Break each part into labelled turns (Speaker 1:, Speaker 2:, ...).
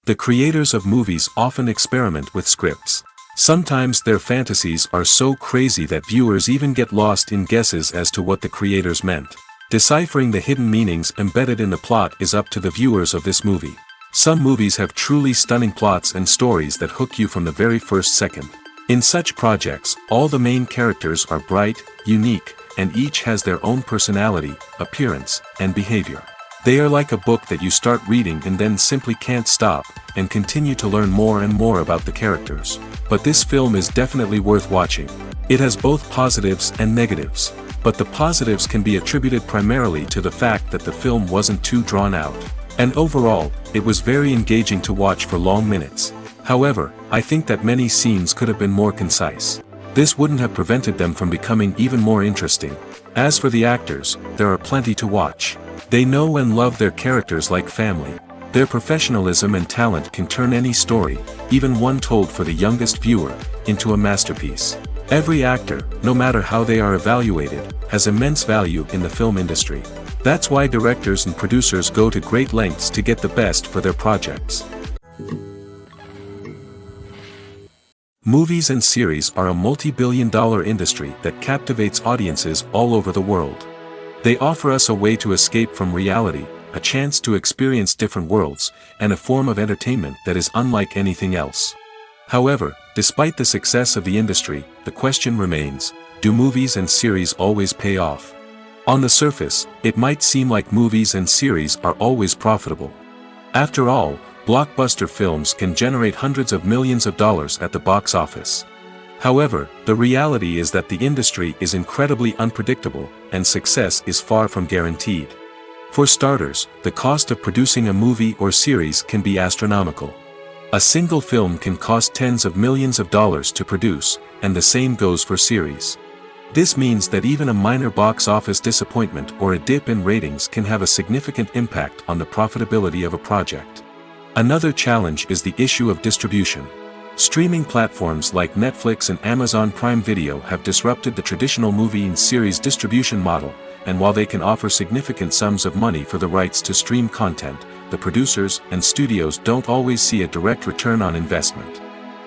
Speaker 1: The creators of movies often experiment with scripts. Sometimes their fantasies are so crazy that viewers even get lost in guesses as to what the creators meant. Deciphering the hidden meanings embedded in the plot is up to the viewers of this movie. Some movies have truly stunning plots and stories that hook you from the very first second. In such projects, all the main characters are bright, unique, and each has their own personality, appearance, and behavior. They are like a book that you start reading and then simply can't stop, and continue to learn more and more about the characters. But this film is definitely worth watching. It has both positives and negatives. But the positives can be attributed primarily to the fact that the film wasn't too drawn out. And overall, it was very engaging to watch for long minutes. However, I think that many scenes could have been more concise. This wouldn't have prevented them from becoming even more interesting. As for the actors, there are plenty to watch. They know and love their characters like family. Their professionalism and talent can turn any story, even one told for the youngest viewer, into a masterpiece. Every actor, no matter how they are evaluated, has immense value in the film industry. That's why directors and producers go to great lengths to get the best for their projects. Movies and series are a multi-billion-dollar industry that captivates audiences all over the world. They offer us a way to escape from reality, a chance to experience different worlds, and a form of entertainment that is unlike anything else. However, despite the success of the industry, the question remains, do movies and series always pay off? On the surface, it might seem like movies and series are always profitable. After all, blockbuster films can generate hundreds of millions of dollars at the box office. However, the reality is that the industry is incredibly unpredictable, and success is far from guaranteed. For starters, the cost of producing a movie or series can be astronomical. A single film can cost tens of millions of dollars to produce, and the same goes for series. This means that even a minor box office disappointment or a dip in ratings can have a significant impact on the profitability of a project. Another challenge is the issue of distribution. Streaming platforms like Netflix and Amazon Prime Video have disrupted the traditional movie and series distribution model, and while they can offer significant sums of money for the rights to stream content, the producers and studios don't always see a direct return on investment.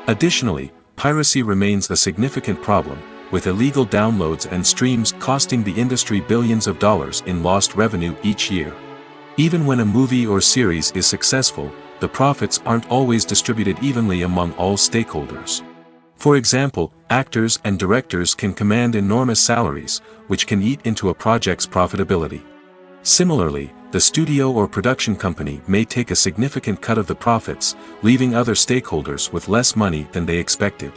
Speaker 1: Additionally, piracy remains a significant problem, with illegal downloads and streams costing the industry billions of dollars in lost revenue each year. Even when a movie or series is successful, the profits aren't always distributed evenly among all stakeholders. For example, actors and directors can command enormous salaries, which can eat into a project's profitability. Similarly, the studio or production company may take a significant cut of the profits, leaving other stakeholders with less money than they expected.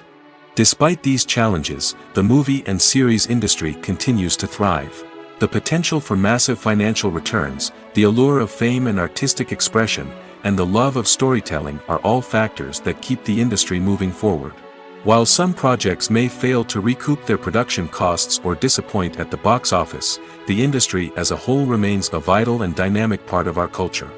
Speaker 1: Despite these challenges, the movie and series industry continues to thrive. The potential for massive financial returns, the allure of fame and artistic expression, and the love of storytelling are all factors that keep the industry moving forward. While some projects may fail to recoup their production costs or disappoint at the box office, the industry as a whole remains a vital and dynamic part of our culture.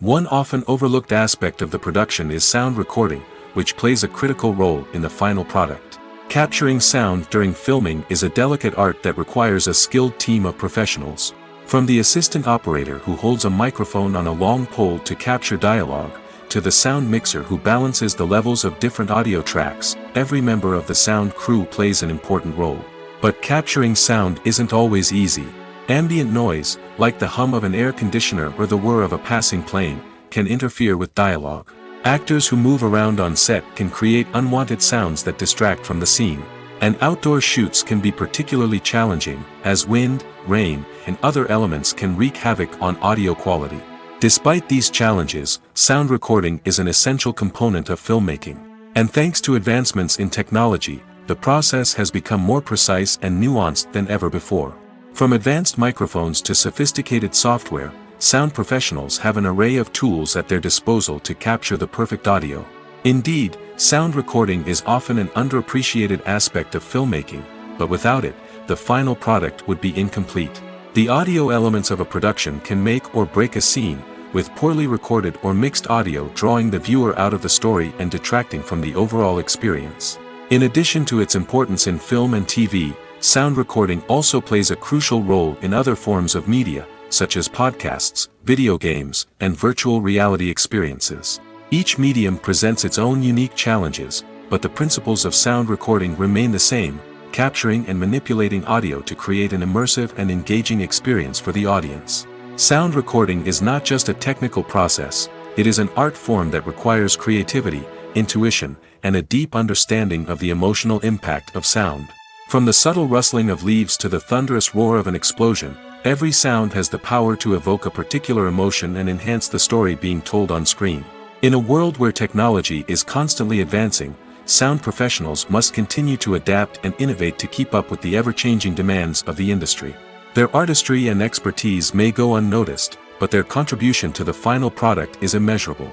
Speaker 1: One often overlooked aspect of the production is sound recording, which plays a critical role in the final product. Capturing sound during filming is a delicate art that requires a skilled team of professionals. From the assistant operator who holds a microphone on a long pole to capture dialogue, to the sound mixer who balances the levels of different audio tracks, every member of the sound crew plays an important role. But capturing sound isn't always easy. Ambient noise, like the hum of an air conditioner or the whir of a passing plane, can interfere with dialogue. Actors who move around on set can create unwanted sounds that distract from the scene. And outdoor shoots can be particularly challenging, as wind, rain, and other elements can wreak havoc on audio quality. Despite these challenges, sound recording is an essential component of filmmaking. And thanks to advancements in technology, the process has become more precise and nuanced than ever before. From advanced microphones to sophisticated software, sound professionals have an array of tools at their disposal to capture the perfect audio. Indeed, sound recording is often an underappreciated aspect of filmmaking, but without it, the final product would be incomplete. The audio elements of a production can make or break a scene, with poorly recorded or mixed audio drawing the viewer out of the story and detracting from the overall experience. In addition to its importance in film and TV, sound recording also plays a crucial role in other forms of media, such as podcasts, video games, and virtual reality experiences. Each medium presents its own unique challenges, but the principles of sound recording remain the same, capturing and manipulating audio to create an immersive and engaging experience for the audience. Sound recording is not just a technical process, it is an art form that requires creativity, intuition, and a deep understanding of the emotional impact of sound. From the subtle rustling of leaves to the thunderous roar of an explosion, every sound has the power to evoke a particular emotion and enhance the story being told on screen. In a world where technology is constantly advancing, sound professionals must continue to adapt and innovate to keep up with the ever-changing demands of the industry. Their artistry and expertise may go unnoticed, but their contribution to the final product is immeasurable.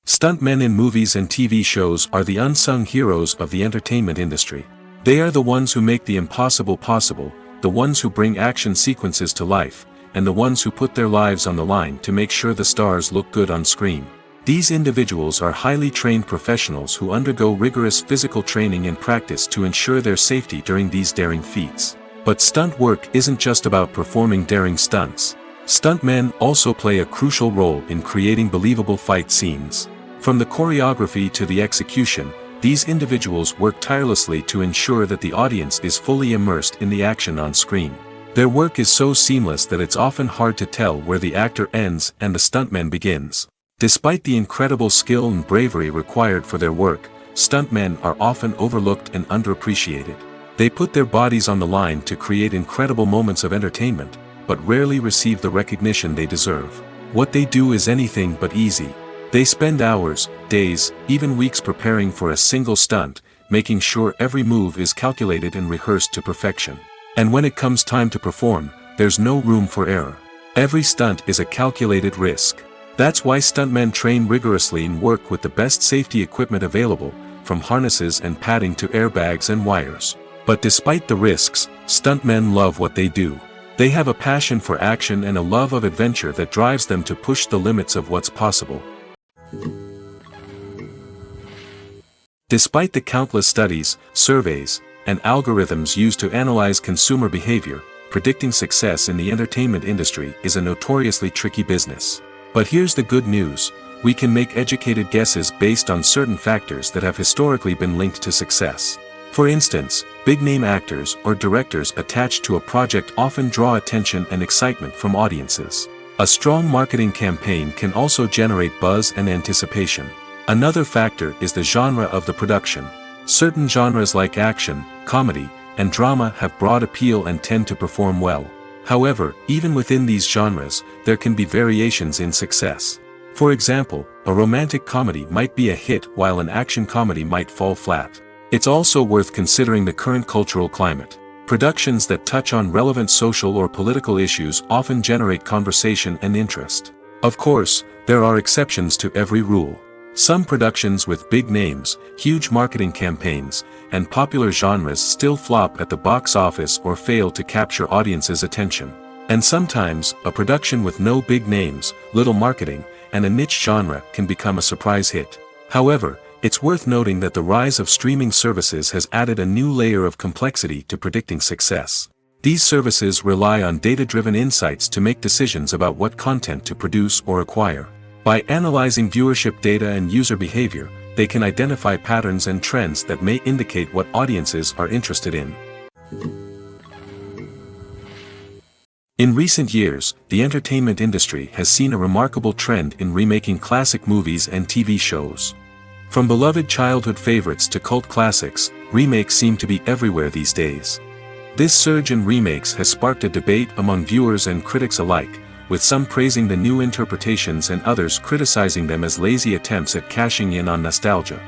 Speaker 1: Stuntmen in movies and TV shows are the unsung heroes of the entertainment industry. They are the ones who make the impossible possible, the ones who bring action sequences to life, and the ones who put their lives on the line to make sure the stars look good on screen. These individuals are highly trained professionals who undergo rigorous physical training and practice to ensure their safety during these daring feats. But stunt work isn't just about performing daring stunts. Stuntmen also play a crucial role in creating believable fight scenes. From the choreography to the execution, these individuals work tirelessly to ensure that the audience is fully immersed in the action on screen. Their work is so seamless that it's often hard to tell where the actor ends and the stuntman begins. Despite the incredible skill and bravery required for their work, stuntmen are often overlooked and underappreciated. They put their bodies on the line to create incredible moments of entertainment, but rarely receive the recognition they deserve. What they do is anything but easy. They spend hours, days, even weeks preparing for a single stunt, making sure every move is calculated and rehearsed to perfection. And when it comes time to perform, there's no room for error. Every stunt is a calculated risk. That's why stuntmen train rigorously and work with the best safety equipment available, from harnesses and padding to airbags and wires. But despite the risks, stuntmen love what they do. They have a passion for action and a love of adventure that drives them to push the limits of what's possible. Despite the countless studies, surveys, and algorithms used to analyze consumer behavior, predicting success in the entertainment industry is a notoriously tricky business. But here's the good news: we can make educated guesses based on certain factors that have historically been linked to success. For instance, big-name actors or directors attached to a project often draw attention and excitement from audiences. A strong marketing campaign can also generate buzz and anticipation. Another factor is the genre of the production. Certain genres like action, comedy, and drama have broad appeal and tend to perform well. However, even within these genres, there can be variations in success. For example, a romantic comedy might be a hit while an action comedy might fall flat. It's also worth considering the current cultural climate. Productions that touch on relevant social or political issues often generate conversation and interest. Of course, there are exceptions to every rule. Some productions with big names, huge marketing campaigns, and popular genres still flop at the box office or fail to capture audiences' attention. And sometimes, a production with no big names, little marketing, and a niche genre can become a surprise hit. However, it's worth noting that the rise of streaming services has added a new layer of complexity to predicting success. These services rely on data-driven insights to make decisions about what content to produce or acquire. By analyzing viewership data and user behavior, they can identify patterns and trends that may indicate what audiences are interested in. In recent years, the entertainment industry has seen a remarkable trend in remaking classic movies and TV shows. From beloved childhood favorites to cult classics, remakes seem to be everywhere these days. This surge in remakes has sparked a debate among viewers and critics alike, with some praising the new interpretations and others criticizing them as lazy attempts at cashing in on nostalgia.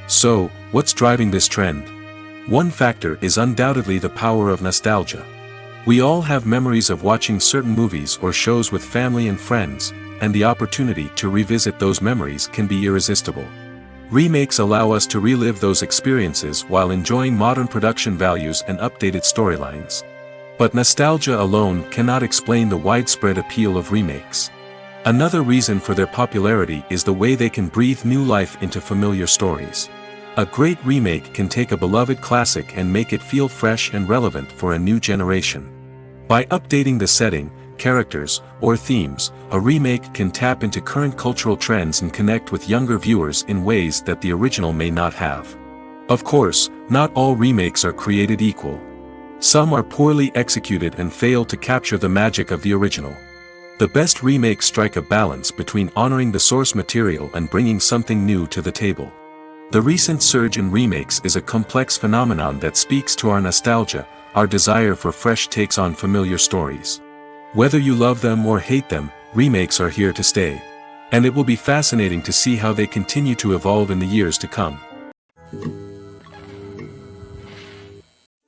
Speaker 1: So, what's driving this trend? One factor is undoubtedly the power of nostalgia. We all have memories of watching certain movies or shows with family and friends, and the opportunity to revisit those memories can be irresistible. Remakes allow us to relive those experiences while enjoying modern production values and updated storylines. But nostalgia alone cannot explain the widespread appeal of remakes. Another reason for their popularity is the way they can breathe new life into familiar stories. A great remake can take a beloved classic and make it feel fresh and relevant for a new generation. By updating the setting, characters, or themes, a remake can tap into current cultural trends and connect with younger viewers in ways that the original may not have. Of course, not all remakes are created equal. Some are poorly executed and fail to capture the magic of the original. The best remakes strike a balance between honoring the source material and bringing something new to the table. The recent surge in remakes is a complex phenomenon that speaks to our nostalgia, our desire for fresh takes on familiar stories. Whether you love them or hate them, remakes are here to stay. And it will be fascinating to see how they continue to evolve in the years to come.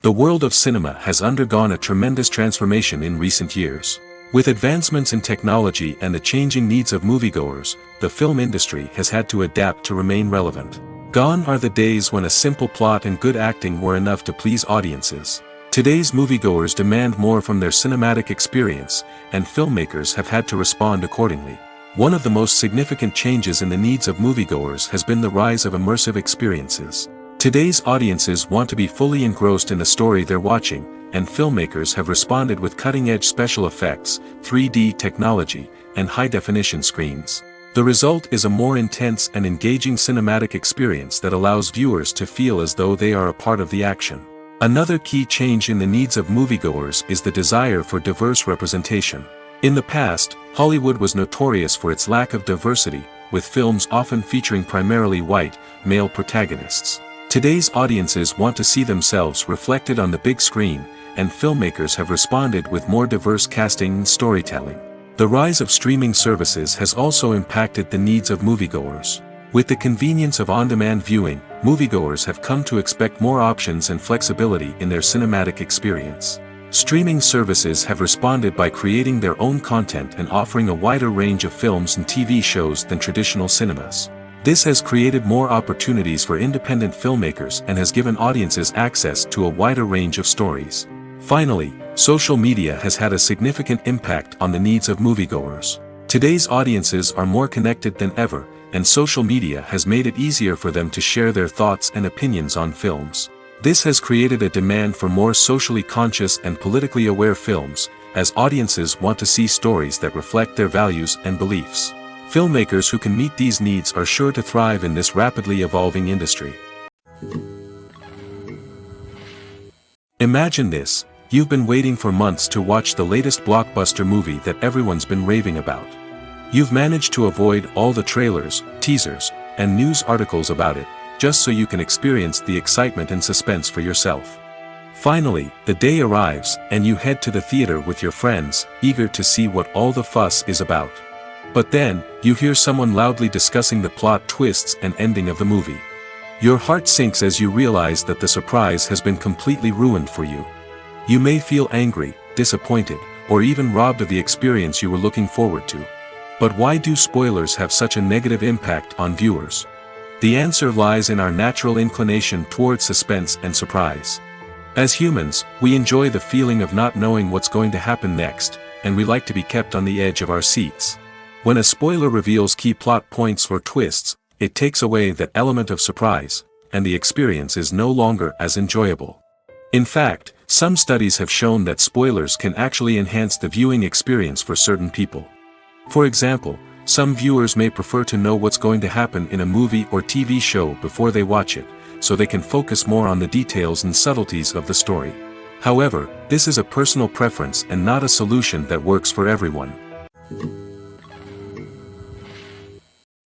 Speaker 1: The world of cinema has undergone a tremendous transformation in recent years. With advancements in technology and the changing needs of moviegoers, the film industry has had to adapt to remain relevant. Gone are the days when a simple plot and good acting were enough to please audiences. Today's moviegoers demand more from their cinematic experience, and filmmakers have had to respond accordingly. One of the most significant changes in the needs of moviegoers has been the rise of immersive experiences. Today's audiences want to be fully engrossed in the story they're watching, and filmmakers have responded with cutting-edge special effects, 3D technology, and high-definition screens. The result is a more intense and engaging cinematic experience that allows viewers to feel as though they are a part of the action. Another key change in the needs of moviegoers is the desire for diverse representation. In the past, Hollywood was notorious for its lack of diversity, with films often featuring primarily white, male protagonists. Today's audiences want to see themselves reflected on the big screen, and filmmakers have responded with more diverse casting and storytelling. The rise of streaming services has also impacted the needs of moviegoers. With the convenience of on-demand viewing, moviegoers have come to expect more options and flexibility in their cinematic experience. Streaming services have responded by creating their own content and offering a wider range of films and TV shows than traditional cinemas. This has created more opportunities for independent filmmakers and has given audiences access to a wider range of stories. Finally, social media has had a significant impact on the needs of moviegoers. Today's audiences are more connected than ever, and social media has made it easier for them to share their thoughts and opinions on films. This has created a demand for more socially conscious and politically aware films, as audiences want to see stories that reflect their values and beliefs. Filmmakers who can meet these needs are sure to thrive in this rapidly evolving industry. Imagine this: you've been waiting for months to watch the latest blockbuster movie that everyone's been raving about. You've managed to avoid all the trailers, teasers, and news articles about it, just so you can experience the excitement and suspense for yourself. Finally, the day arrives, and you head to the theater with your friends, eager to see what all the fuss is about. But then, you hear someone loudly discussing the plot twists and ending of the movie. Your heart sinks as you realize that the surprise has been completely ruined for you. You may feel angry, disappointed, or even robbed of the experience you were looking forward to. But why do spoilers have such a negative impact on viewers? The answer lies in our natural inclination toward suspense and surprise. As humans, we enjoy the feeling of not knowing what's going to happen next, and we like to be kept on the edge of our seats. When a spoiler reveals key plot points or twists, it takes away that element of surprise, and the experience is no longer as enjoyable. In fact, some studies have shown that spoilers can actually enhance the viewing experience for certain people. For example, some viewers may prefer to know what's going to happen in a movie or TV show before they watch it, so they can focus more on the details and subtleties of the story. However, this is a personal preference and not a solution that works for everyone.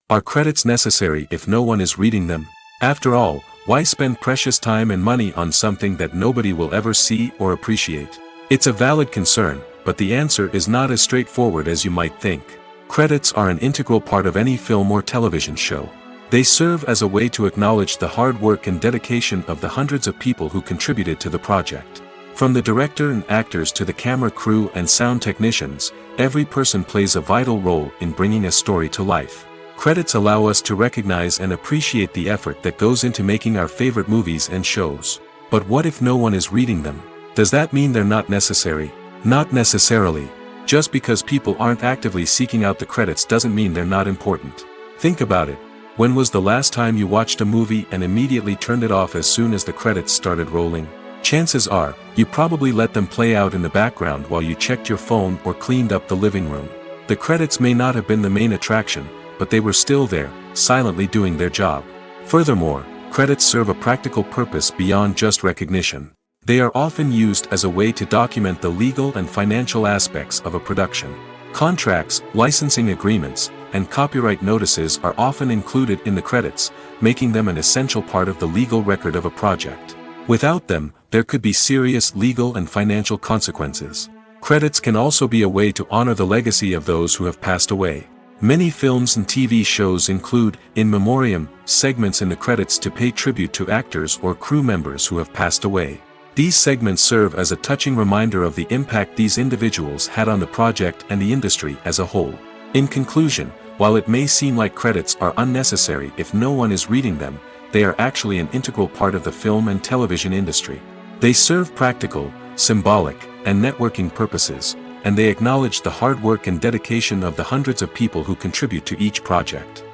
Speaker 1: Are credits necessary if no one is reading them? After all, why spend precious time and money on something that nobody will ever see or appreciate? It's a valid concern, but the answer is not as straightforward as you might think. Credits are an integral part of any film or television show. They serve as a way to acknowledge the hard work and dedication of the hundreds of people who contributed to the project. From the director and actors to the camera crew and sound technicians, every person plays a vital role in bringing a story to life. Credits allow us to recognize and appreciate the effort that goes into making our favorite movies and shows. But what if no one is reading them? Does that mean they're not necessary? Not necessarily. Just because people aren't actively seeking out the credits doesn't mean they're not important. Think about it. When was the last time you watched a movie and immediately turned it off as soon as the credits started rolling? Chances are, you probably let them play out in the background while you checked your phone or cleaned up the living room. The credits may not have been the main attraction, but they were still there, silently doing their job. Furthermore, credits serve a practical purpose beyond just recognition. They are often used as a way to document the legal and financial aspects of a production. Contracts, licensing agreements, and copyright notices are often included in the credits, making them an essential part of the legal record of a project. Without them, there could be serious legal and financial consequences. Credits can also be a way to honor the legacy of those who have passed away. Many films and TV shows include, in memoriam, segments in the credits to pay tribute to actors or crew members who have passed away. These segments serve as a touching reminder of the impact these individuals had on the project and the industry as a whole. In conclusion, while it may seem like credits are unnecessary if no one is reading them, they are actually an integral part of the film and television industry. They serve practical, symbolic, and networking purposes, and they acknowledge the hard work and dedication of the hundreds of people who contribute to each project.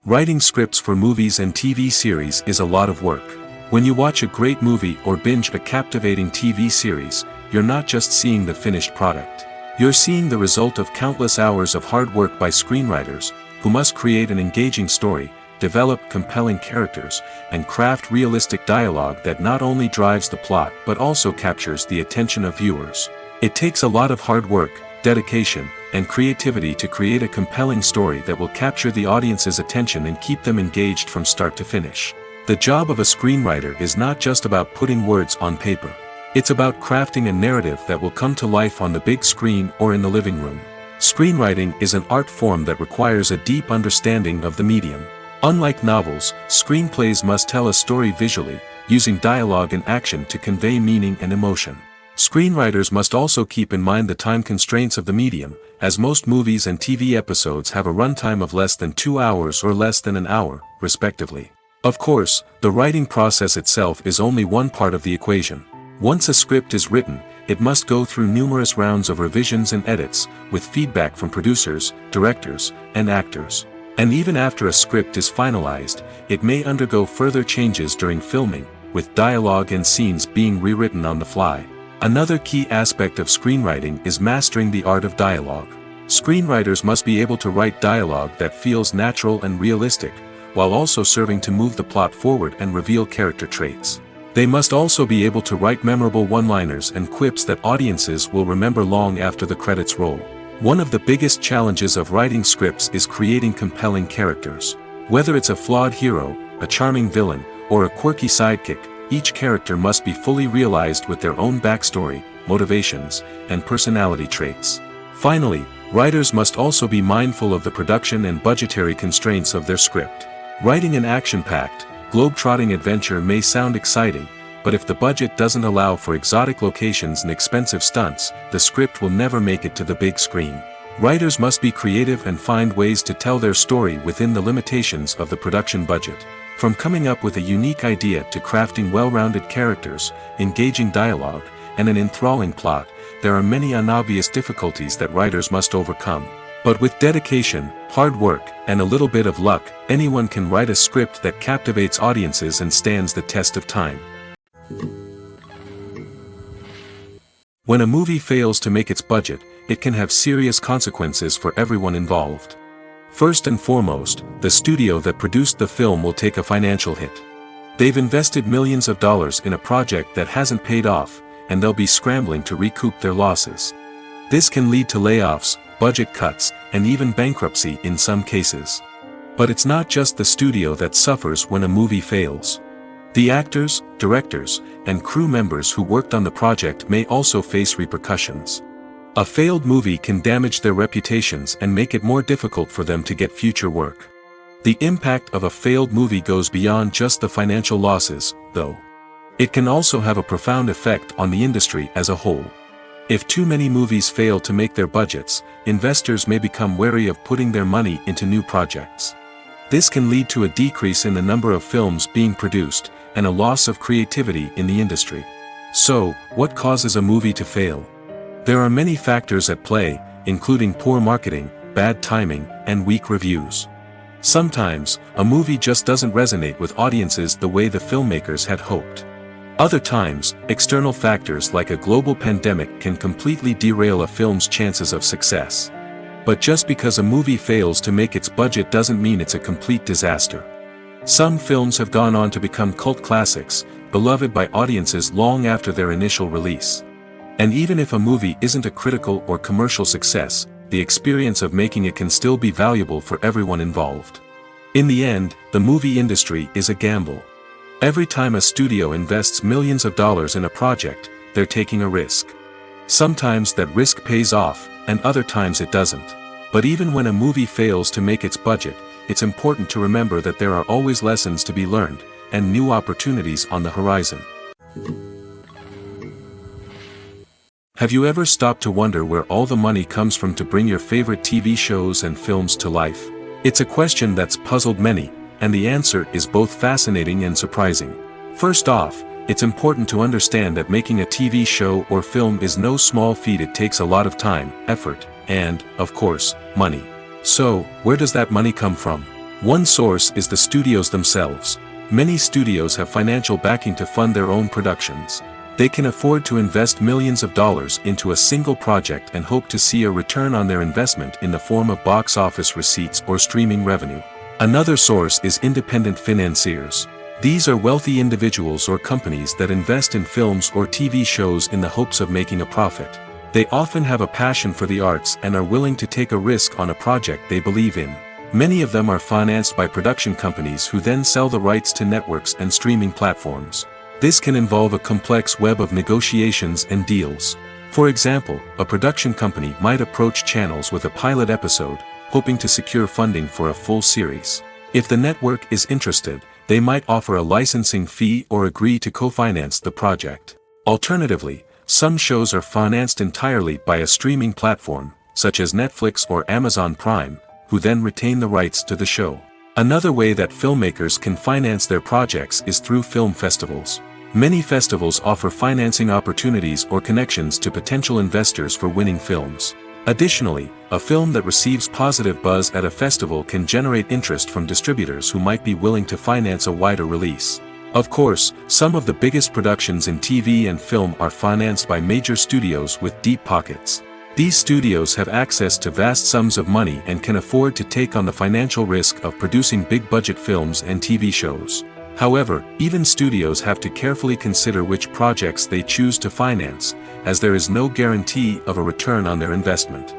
Speaker 1: Writing scripts for movies and TV series is a lot of work. When you watch a great movie or binge a captivating TV series, you're not just seeing the finished product. You're seeing the result of countless hours of hard work by screenwriters, who must create an engaging story, develop compelling characters, and craft realistic dialogue that not only drives the plot but also captures the attention of viewers. It takes a lot of hard work, dedication, and creativity to create a compelling story that will capture the audience's attention and keep them engaged from start to finish. The job of a screenwriter is not just about putting words on paper. It's about crafting a narrative that will come to life on the big screen or in the living room. Screenwriting is an art form that requires a deep understanding of the medium. Unlike novels, screenplays must tell a story visually, using dialogue and action to convey meaning and emotion. Screenwriters must also keep in mind the time constraints of the medium, as most movies and TV episodes have a runtime of less than 2 hours or less than an hour, respectively. Of course, the writing process itself is only one part of the equation. Once a script is written, it must go through numerous rounds of revisions and edits, with feedback from producers, directors, and actors. And even after a script is finalized, it may undergo further changes during filming, with dialogue and scenes being rewritten on the fly. Another key aspect of screenwriting is mastering the art of dialogue. Screenwriters must be able to write dialogue that feels natural and realistic, while also serving to move the plot forward and reveal character traits. They must also be able to write memorable one-liners and quips that audiences will remember long after the credits roll. One of the biggest challenges of writing scripts is creating compelling characters. Whether it's a flawed hero, a charming villain, or a quirky sidekick, each character must be fully realized with their own backstory, motivations, and personality traits. Finally, writers must also be mindful of the production and budgetary constraints of their script. Writing an action-packed, globe-trotting adventure may sound exciting, but if the budget doesn't allow for exotic locations and expensive stunts, the script will never make it to the big screen. Writers must be creative and find ways to tell their story within the limitations of the production budget. From coming up with a unique idea to crafting well-rounded characters, engaging dialogue, and an enthralling plot, there are many unobvious difficulties that writers must overcome. But with dedication, hard work, and a little bit of luck, anyone can write a script that captivates audiences and stands the test of time. When a movie fails to make its budget, it can have serious consequences for everyone involved. First and foremost, the studio that produced the film will take a financial hit. They've invested millions of dollars in a project that hasn't paid off, and they'll be scrambling to recoup their losses. This can lead to layoffs, budget cuts, and even bankruptcy in some cases. But it's not just the studio that suffers when a movie fails. The actors, directors, and crew members who worked on the project may also face repercussions. A failed movie can damage their reputations and make it more difficult for them to get future work. The impact of a failed movie goes beyond just the financial losses, though. It can also have a profound effect on the industry as a whole. If too many movies fail to make their budgets, investors may become wary of putting their money into new projects. This can lead to a decrease in the number of films being produced, and a loss of creativity in the industry. So, what causes a movie to fail? There are many factors at play, including poor marketing, bad timing, and weak reviews. Sometimes, a movie just doesn't resonate with audiences the way the filmmakers had hoped. Other times, external factors like a global pandemic can completely derail a film's chances of success. But just because a movie fails to make its budget doesn't mean it's a complete disaster. Some films have gone on to become cult classics, beloved by audiences long after their initial release. And even if a movie isn't a critical or commercial success, the experience of making it can still be valuable for everyone involved. In the end, the movie industry is a gamble. Every time a studio invests millions of dollars in a project, they're taking a risk. Sometimes that risk pays off, and other times it doesn't. But even when a movie fails to make its budget, it's important to remember that there are always lessons to be learned, and new opportunities on the horizon. Have you ever stopped to wonder where all the money comes from to bring your favorite TV shows and films to life? It's a question that's puzzled many, and the answer is both fascinating and surprising. First off, it's important to understand that making a TV show or film is no small feat. It takes a lot of time, effort, and, of course, money. So, where does that money come from? One source is the studios themselves. Many studios have financial backing to fund their own productions. They can afford to invest millions of dollars into a single project and hope to see a return on their investment in the form of box office receipts or streaming revenue. Another source is independent financiers. These are wealthy individuals or companies that invest in films or TV shows in the hopes of making a profit. They often have a passion for the arts and are willing to take a risk on a project they believe in. Many of them are financed by production companies who then sell the rights to networks and streaming platforms. This can involve a complex web of negotiations and deals. For example, a production company might approach channels with a pilot episode, hoping to secure funding for a full series. If the network is interested, they might offer a licensing fee or agree to co-finance the project. Alternatively, some shows are financed entirely by a streaming platform, such as Netflix or Amazon Prime, who then retain the rights to the show. Another way that filmmakers can finance their projects is through film festivals. Many festivals offer financing opportunities or connections to potential investors for winning films. Additionally, a film that receives positive buzz at a festival can generate interest from distributors who might be willing to finance a wider release. Of course, some of the biggest productions in TV and film are financed by major studios with deep pockets. These studios have access to vast sums of money and can afford to take on the financial risk of producing big-budget films and TV shows. However, even studios have to carefully consider which projects they choose to finance, as there is no guarantee of a return on their investment.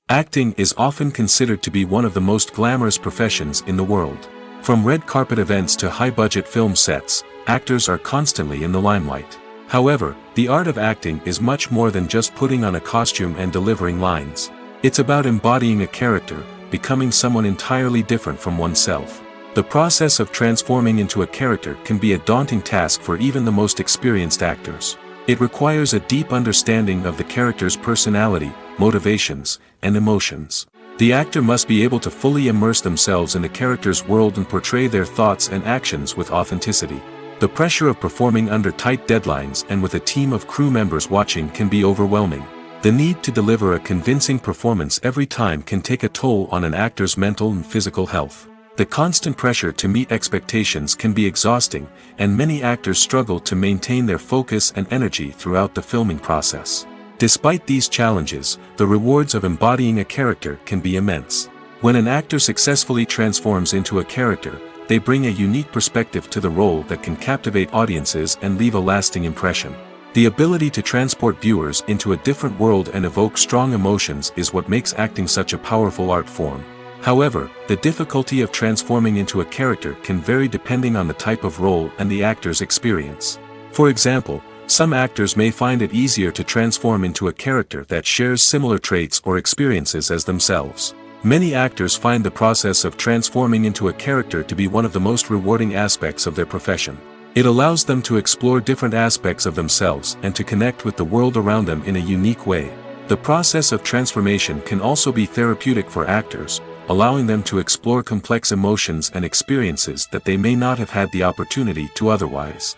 Speaker 1: Acting is often considered to be one of the most glamorous professions in the world. From red carpet events to high-budget film sets, actors are constantly in the limelight. However, the art of acting is much more than just putting on a costume and delivering lines. It's about embodying a character, becoming someone entirely different from oneself. The process of transforming into a character can be a daunting task for even the most experienced actors. It requires a deep understanding of the character's personality, motivations, and emotions. The actor must be able to fully immerse themselves in the character's world and portray their thoughts and actions with authenticity. The pressure of performing under tight deadlines and with a team of crew members watching can be overwhelming. The need to deliver a convincing performance every time can take a toll on an actor's mental and physical health. The constant pressure to meet expectations can be exhausting, and many actors struggle to maintain their focus and energy throughout the filming process. Despite these challenges, the rewards of embodying a character can be immense. When an actor successfully transforms into a character, they bring a unique perspective to the role that can captivate audiences and leave a lasting impression. The ability to transport viewers into a different world and evoke strong emotions is what makes acting such a powerful art form. However, the difficulty of transforming into a character can vary depending on the type of role and the actor's experience. For example, some actors may find it easier to transform into a character that shares similar traits or experiences as themselves. Many actors find the process of transforming into a character to be one of the most rewarding aspects of their profession. It allows them to explore different aspects of themselves and to connect with the world around them in a unique way. The process of transformation can also be therapeutic for actors, allowing them to explore complex emotions and experiences that they may not have had the opportunity to otherwise.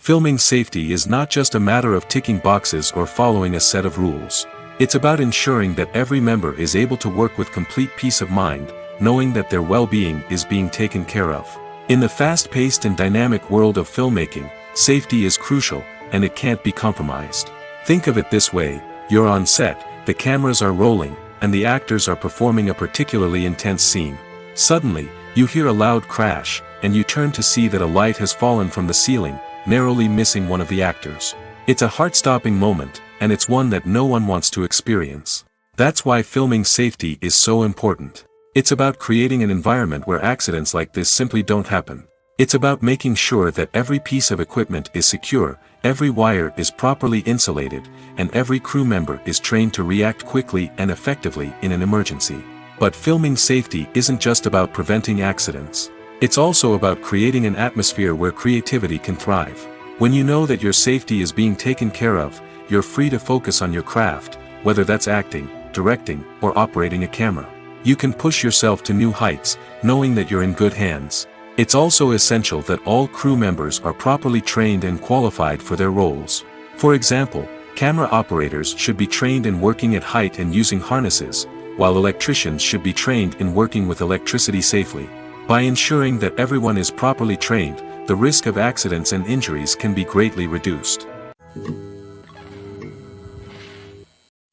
Speaker 1: Filming safety is not just a matter of ticking boxes or following a set of rules. It's about ensuring that every member is able to work with complete peace of mind, knowing that their well-being is being taken care of. In the fast-paced and dynamic world of filmmaking, safety is crucial, and it can't be compromised. Think of it this way: you're on set, the cameras are rolling, and the actors are performing a particularly intense scene. Suddenly, you hear a loud crash, and you turn to see that a light has fallen from the ceiling, narrowly missing one of the actors. It's a heart-stopping moment, and it's one that no one wants to experience. That's why filming safety is so important. It's about creating an environment where accidents like this simply don't happen. It's about making sure that every piece of equipment is secure, every wire is properly insulated, and every crew member is trained to react quickly and effectively in an emergency. But filming safety isn't just about preventing accidents. It's also about creating an atmosphere where creativity can thrive. When you know that your safety is being taken care of, you're free to focus on your craft, whether that's acting, directing, or operating a camera. You can push yourself to new heights, knowing that you're in good hands. It's also essential that all crew members are properly trained and qualified for their roles. For example, camera operators should be trained in working at height and using harnesses, while electricians should be trained in working with electricity safely. By ensuring that everyone is properly trained, the risk of accidents and injuries can be greatly reduced.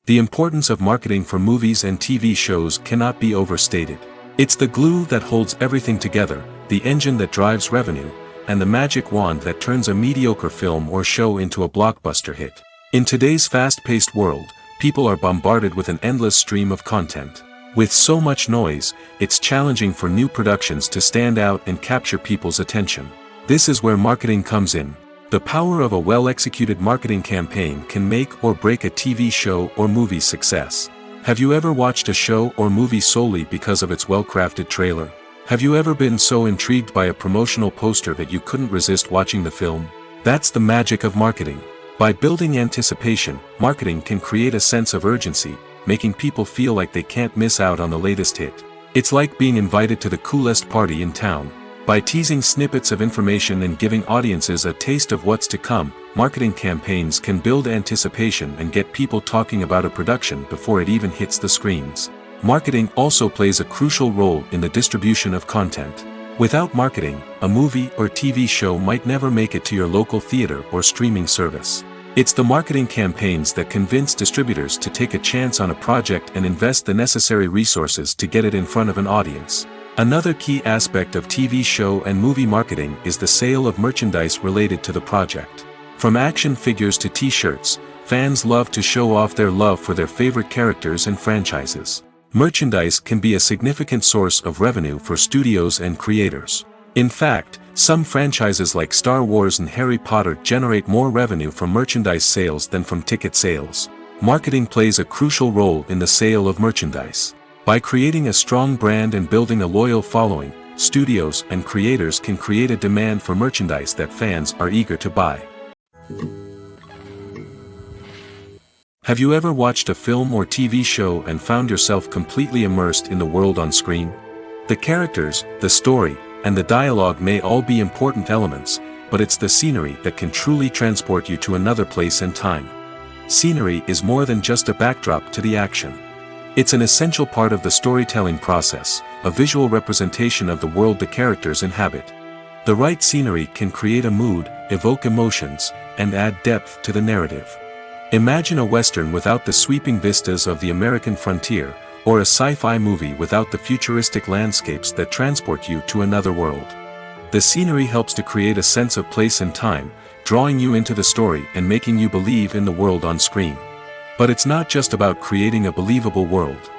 Speaker 1: The importance of marketing for movies and TV shows cannot be overstated. It's the glue that holds everything together, the engine that drives revenue, and the magic wand that turns a mediocre film or show into a blockbuster hit. In today's fast-paced world, people are bombarded with an endless stream of content. With so much noise, it's challenging for new productions to stand out and capture people's attention. This is where marketing comes in. The power of a well-executed marketing campaign can make or break a TV show or movie's success. Have you ever watched a show or movie solely because of its well-crafted trailer? Have you ever been so intrigued by a promotional poster that you couldn't resist watching the film? That's the magic of marketing. By building anticipation, marketing can create a sense of urgency, making people feel like they can't miss out on the latest hit. It's like being invited to the coolest party in town. By teasing snippets of information and giving audiences a taste of what's to come, marketing campaigns can build anticipation and get people talking about a production before it even hits the screens. Marketing also plays a crucial role in the distribution of content. Without marketing, a movie or TV show might never make it to your local theater or streaming service. It's the marketing campaigns that convince distributors to take a chance on a project and invest the necessary resources to get it in front of an audience. Another key aspect of TV show and movie marketing is the sale of merchandise related to the project. From action figures to t-shirts, fans love to show off their love for their favorite characters and franchises. Merchandise can be a significant source of revenue for studios and creators. In fact, some franchises like Star Wars and Harry Potter generate more revenue from merchandise sales than from ticket sales. Marketing plays a crucial role in the sale of merchandise. By creating a strong brand and building a loyal following, studios and creators can create a demand for merchandise that fans are eager to buy. Have you ever watched a film or TV show and found yourself completely immersed in the world on screen? The characters, the story, and the dialogue may all be important elements, but it's the scenery that can truly transport you to another place and time. Scenery is more than just a backdrop to the action. It's an essential part of the storytelling process, a visual representation of the world the characters inhabit. The right scenery can create a mood, evoke emotions, and add depth to the narrative. Imagine a Western without the sweeping vistas of the American frontier, or a sci-fi movie without the futuristic landscapes that transport you to another world. The scenery helps to create a sense of place and time, drawing you into the story and making you believe in the world on screen. But it's not just about creating a believable world.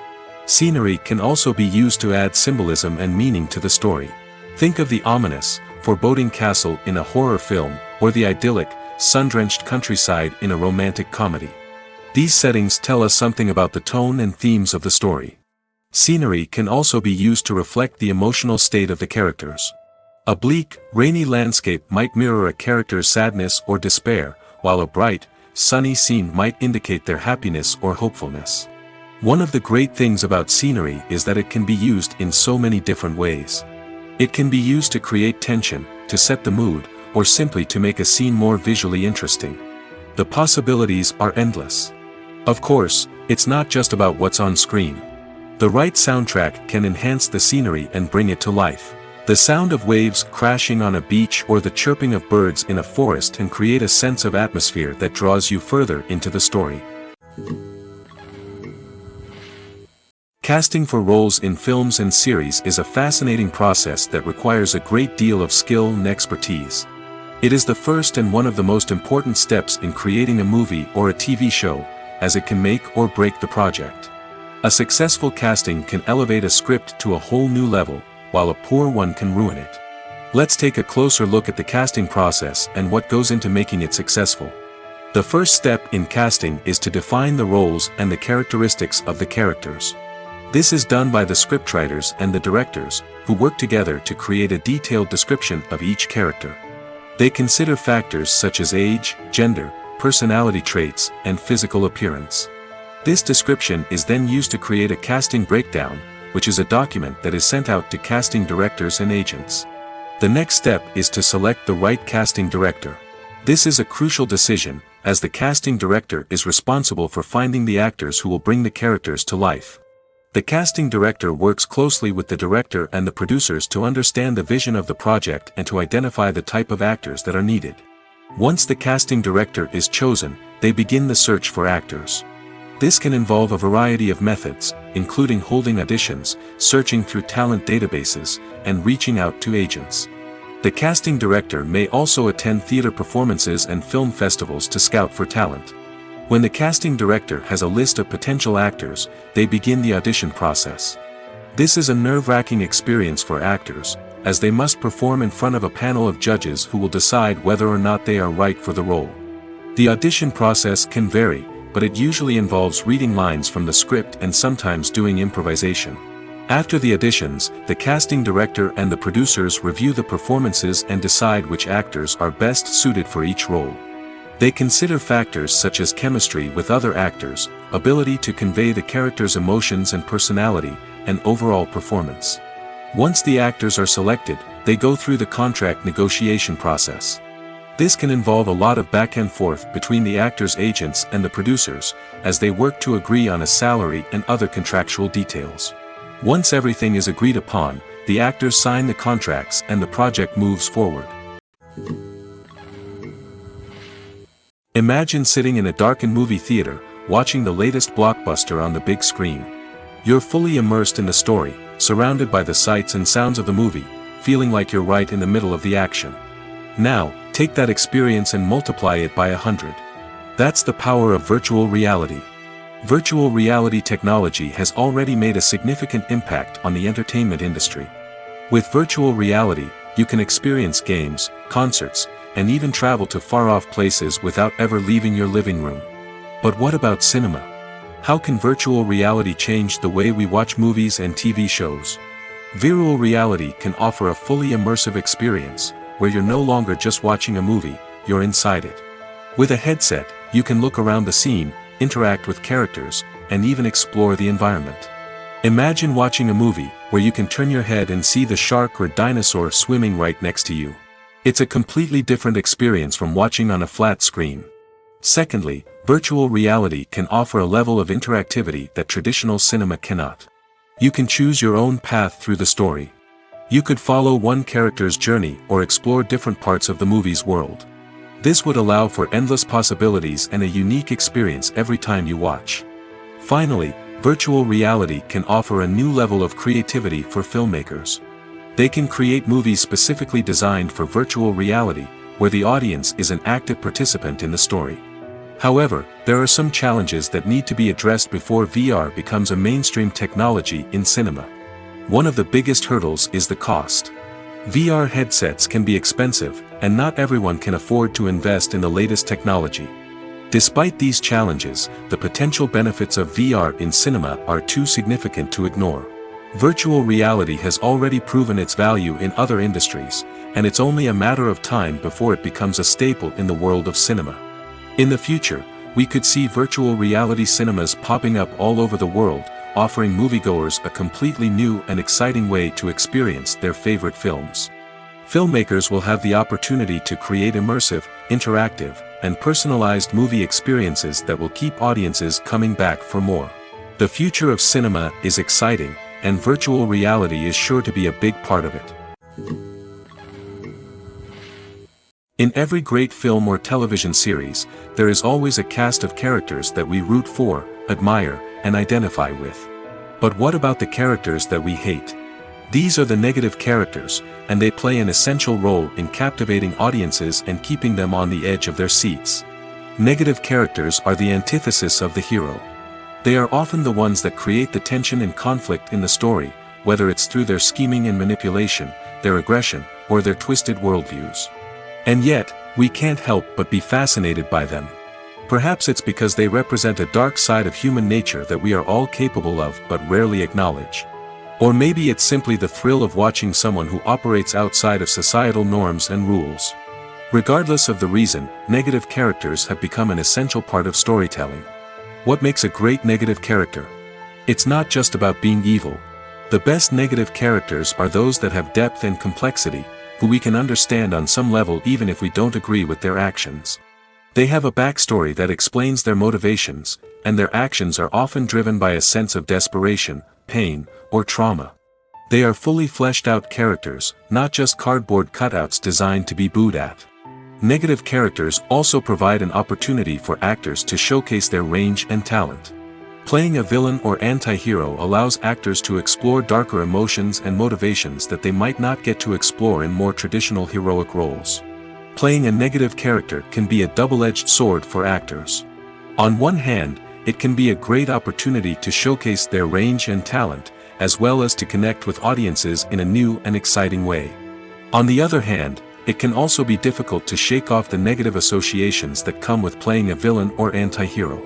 Speaker 1: Scenery can also be used to add symbolism and meaning to the story. Think of the ominous, foreboding castle in a horror film, or the idyllic, sun-drenched countryside in a romantic comedy. These settings tell us something about the tone and themes of the story. Scenery can also be used to reflect the emotional state of the characters. A bleak, rainy landscape might mirror a character's sadness or despair, while a bright, sunny scene might indicate their happiness or hopefulness. One of the great things about scenery is that it can be used in so many different ways. It can be used to create tension, to set the mood, or simply to make a scene more visually interesting. The possibilities are endless. Of course, it's not just about what's on screen. The right soundtrack can enhance the scenery and bring it to life. The sound of waves crashing on a beach or the chirping of birds in a forest can create a sense of atmosphere that draws you further into the story. Casting for roles in films and series is a fascinating process that requires a great deal of skill and expertise. It is the first and one of the most important steps in creating a movie or a TV show, as it can make or break the project. A successful casting can elevate a script to a whole new level, while a poor one can ruin it. Let's take a closer look at the casting process and what goes into making it successful. The first step in casting is to define the roles and the characteristics of the characters. This is done by the scriptwriters and the directors, who work together to create a detailed description of each character. They consider factors such as age, gender, personality traits, and physical appearance. This description is then used to create a casting breakdown, which is a document that is sent out to casting directors and agents. The next step is to select the right casting director. This is a crucial decision, as the casting director is responsible for finding the actors who will bring the characters to life. The casting director works closely with the director and the producers to understand the vision of the project and to identify the type of actors that are needed. Once the casting director is chosen, they begin the search for actors. This can involve a variety of methods, including holding auditions, searching through talent databases, and reaching out to agents. The casting director may also attend theater performances and film festivals to scout for talent. When the casting director has a list of potential actors, they begin the audition process. This is a nerve-wracking experience for actors, as they must perform in front of a panel of judges who will decide whether or not they are right for the role. The audition process can vary, but it usually involves reading lines from the script and sometimes doing improvisation. After the auditions, the casting director and the producers review the performances and decide which actors are best suited for each role. They consider factors such as chemistry with other actors, ability to convey the character's emotions and personality, and overall performance. Once the actors are selected, they go through the contract negotiation process. This can involve a lot of back and forth between the actors' agents and the producers, as they work to agree on a salary and other contractual details. Once everything is agreed upon, the actors sign the contracts and the project moves forward. Imagine sitting in a darkened movie theater, watching the latest blockbuster on the big screen. You're fully immersed in the story, surrounded by the sights and sounds of the movie, feeling like you're right in the middle of the action. Now, take that experience and multiply it by 100. That's the power of virtual reality. Virtual reality technology has already made a significant impact on the entertainment industry. With virtual reality, you can experience games, concerts, and even travel to far-off places without ever leaving your living room. But what about cinema? How can virtual reality change the way we watch movies and TV shows? Virtual reality can offer a fully immersive experience, where you're no longer just watching a movie, you're inside it. With a headset, you can look around the scene, interact with characters, and even explore the environment. Imagine watching a movie, where you can turn your head and see the shark or dinosaur swimming right next to you. It's a completely different experience from watching on a flat screen. Secondly, virtual reality can offer a level of interactivity that traditional cinema cannot. You can choose your own path through the story. You could follow one character's journey or explore different parts of the movie's world. This would allow for endless possibilities and a unique experience every time you watch. Finally, virtual reality can offer a new level of creativity for filmmakers. They can create movies specifically designed for virtual reality, where the audience is an active participant in the story. However, there are some challenges that need to be addressed before VR becomes a mainstream technology in cinema. One of the biggest hurdles is the cost. VR headsets can be expensive, and not everyone can afford to invest in the latest technology. Despite these challenges, the potential benefits of VR in cinema are too significant to ignore. Virtual reality has already proven its value in other industries, and it's only a matter of time before it becomes a staple in the world of cinema. In the future, we could see virtual reality cinemas popping up all over the world, offering moviegoers a completely new and exciting way to experience their favorite films. Filmmakers will have the opportunity to create immersive, interactive, and personalized movie experiences that will keep audiences coming back for more. The future of cinema is exciting, and virtual reality is sure to be a big part of it. In every great film or television series, there is always a cast of characters that we root for, admire, and identify with. But what about the characters that we hate? These are the negative characters, and they play an essential role in captivating audiences and keeping them on the edge of their seats. Negative characters are the antithesis of the hero. They are often the ones that create the tension and conflict in the story, whether it's through their scheming and manipulation, their aggression, or their twisted worldviews. And yet, we can't help but be fascinated by them. Perhaps it's because they represent a dark side of human nature that we are all capable of but rarely acknowledge. Or maybe it's simply the thrill of watching someone who operates outside of societal norms and rules. Regardless of the reason, negative characters have become an essential part of storytelling. What makes a great negative character? It's not just about being evil. The best negative characters are those that have depth and complexity, who we can understand on some level even if we don't agree with their actions. They have a backstory that explains their motivations, and their actions are often driven by a sense of desperation, pain, or trauma. They are fully fleshed out characters, not just cardboard cutouts designed to be booed at. Negative characters also provide an opportunity for actors to showcase their range and talent. Playing a villain or anti-hero allows actors to explore darker emotions and motivations that they might not get to explore in more traditional heroic roles. Playing a negative character can be a double-edged sword for actors. On one hand, it can be a great opportunity to showcase their range and talent, as well as to connect with audiences in a new and exciting way. On the other hand, it can also be difficult to shake off the negative associations that come with playing a villain or anti-hero.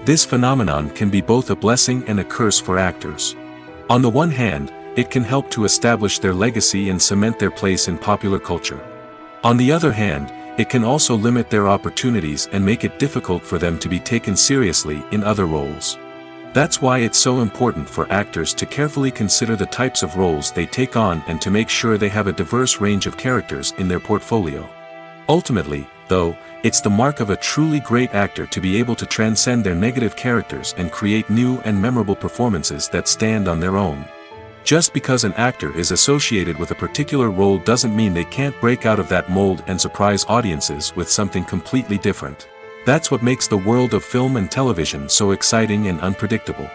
Speaker 1: This phenomenon can be both a blessing and a curse for actors. On the one hand, it can help to establish their legacy and cement their place in popular culture. On the other hand, it can also limit their opportunities and make it difficult for them to be taken seriously in other roles. That's why it's so important for actors to carefully consider the types of roles they take on and to make sure they have a diverse range of characters in their portfolio. Ultimately, though, it's the mark of a truly great actor to be able to transcend their negative characters and create new and memorable performances that stand on their own. Just because an actor is associated with a particular role doesn't mean they can't break out of that mold and surprise audiences with something completely different. That's what makes the world of film and television so exciting and unpredictable.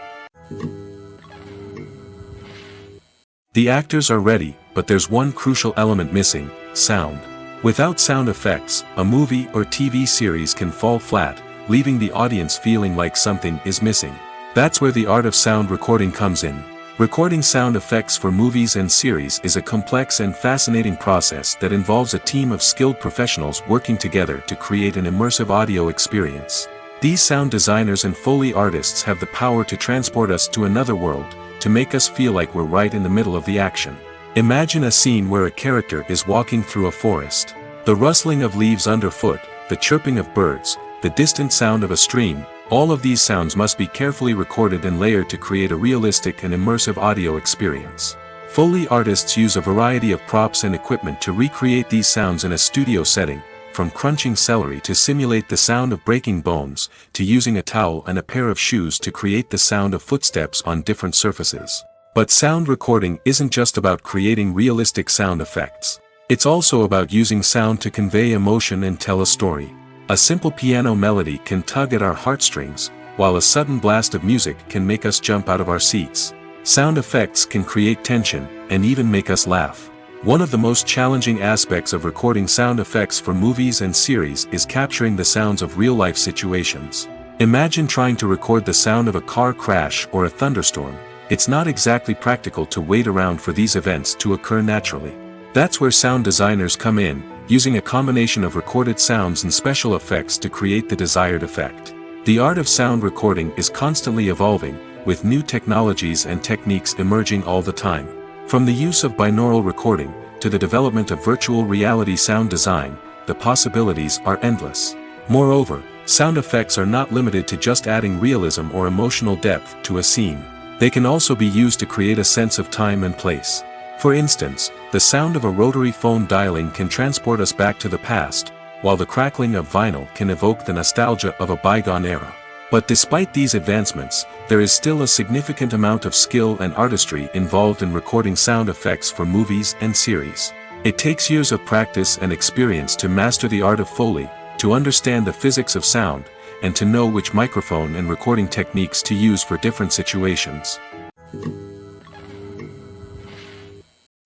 Speaker 1: The actors are ready, but there's one crucial element missing: sound. Without sound effects, a movie or TV series can fall flat, leaving the audience feeling like something is missing. That's where the art of sound recording comes in. Recording sound effects for movies and series is a complex and fascinating process that involves a team of skilled professionals working together to create an immersive audio experience. These sound designers and Foley artists have the power to transport us to another world, to make us feel like we're right in the middle of the action. Imagine a scene where a character is walking through a forest. The rustling of leaves underfoot, the chirping of birds, the distant sound of a stream, all of these sounds must be carefully recorded and layered to create a realistic and immersive audio experience. Foley artists use a variety of props and equipment to recreate these sounds in a studio setting, from crunching celery to simulate the sound of breaking bones, to using a towel and a pair of shoes to create the sound of footsteps on different surfaces. But sound recording isn't just about creating realistic sound effects. It's also about using sound to convey emotion and tell a story. A simple piano melody can tug at our heartstrings, while a sudden blast of music can make us jump out of our seats. Sound effects can create tension, and even make us laugh. One of the most challenging aspects of recording sound effects for movies and series is capturing the sounds of real-life situations. Imagine trying to record the sound of a car crash or a thunderstorm. It's not exactly practical to wait around for these events to occur naturally. That's where sound designers come in, using a combination of recorded sounds and special effects to create the desired effect. The art of sound recording is constantly evolving, with new technologies and techniques emerging all the time. From the use of binaural recording, to the development of virtual reality sound design, the possibilities are endless. Moreover, sound effects are not limited to just adding realism or emotional depth to a scene. They can also be used to create a sense of time and place. For instance, the sound of a rotary phone dialing can transport us back to the past, while the crackling of vinyl can evoke the nostalgia of a bygone era. But despite these advancements, there is still a significant amount of skill and artistry involved in recording sound effects for movies and series. It takes years of practice and experience to master the art of Foley, to understand the physics of sound, and to know which microphone and recording techniques to use for different situations.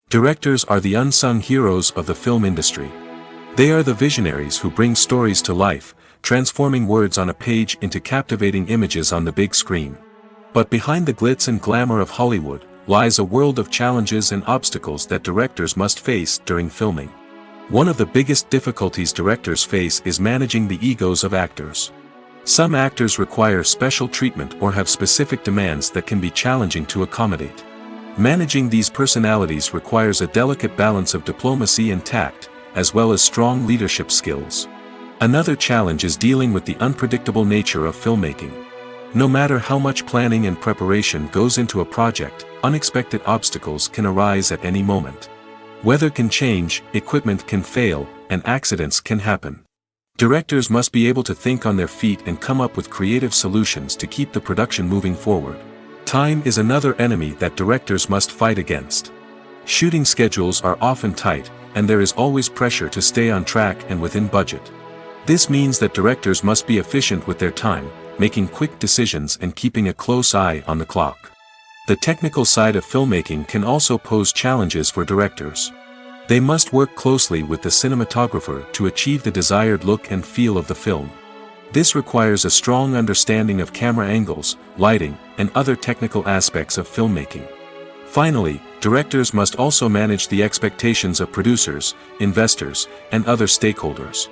Speaker 1: Directors are the unsung heroes of the film industry. They are the visionaries who bring stories to life, transforming words on a page into captivating images on the big screen. But behind the glitz and glamour of Hollywood lies a world of challenges and obstacles that directors must face during filming. One of the biggest difficulties directors face is managing the egos of actors. Some actors require special treatment or have specific demands that can be challenging to accommodate. Managing these personalities requires a delicate balance of diplomacy and tact, as well as strong leadership skills. Another challenge is dealing with the unpredictable nature of filmmaking. No matter how much planning and preparation goes into a project, unexpected obstacles can arise at any moment. Weather can change, equipment can fail, and accidents can happen. Directors must be able to think on their feet and come up with creative solutions to keep the production moving forward. Time is another enemy that directors must fight against. Shooting schedules are often tight, and there is always pressure to stay on track and within budget. This means that directors must be efficient with their time, making quick decisions and keeping a close eye on the clock. The technical side of filmmaking can also pose challenges for directors. They must work closely with the cinematographer to achieve the desired look and feel of the film. This requires a strong understanding of camera angles, lighting, and other technical aspects of filmmaking. Finally, directors must also manage the expectations of producers, investors, and other stakeholders.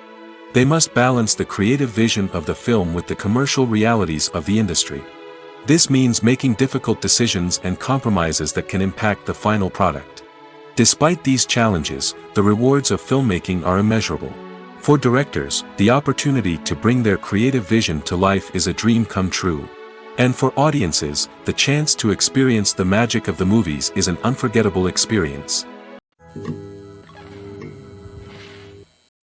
Speaker 1: They must balance the creative vision of the film with the commercial realities of the industry. This means making difficult decisions and compromises that can impact the final product. Despite these challenges, the rewards of filmmaking are immeasurable. For directors, the opportunity to bring their creative vision to life is a dream come true. And for audiences, the chance to experience the magic of the movies is an unforgettable experience.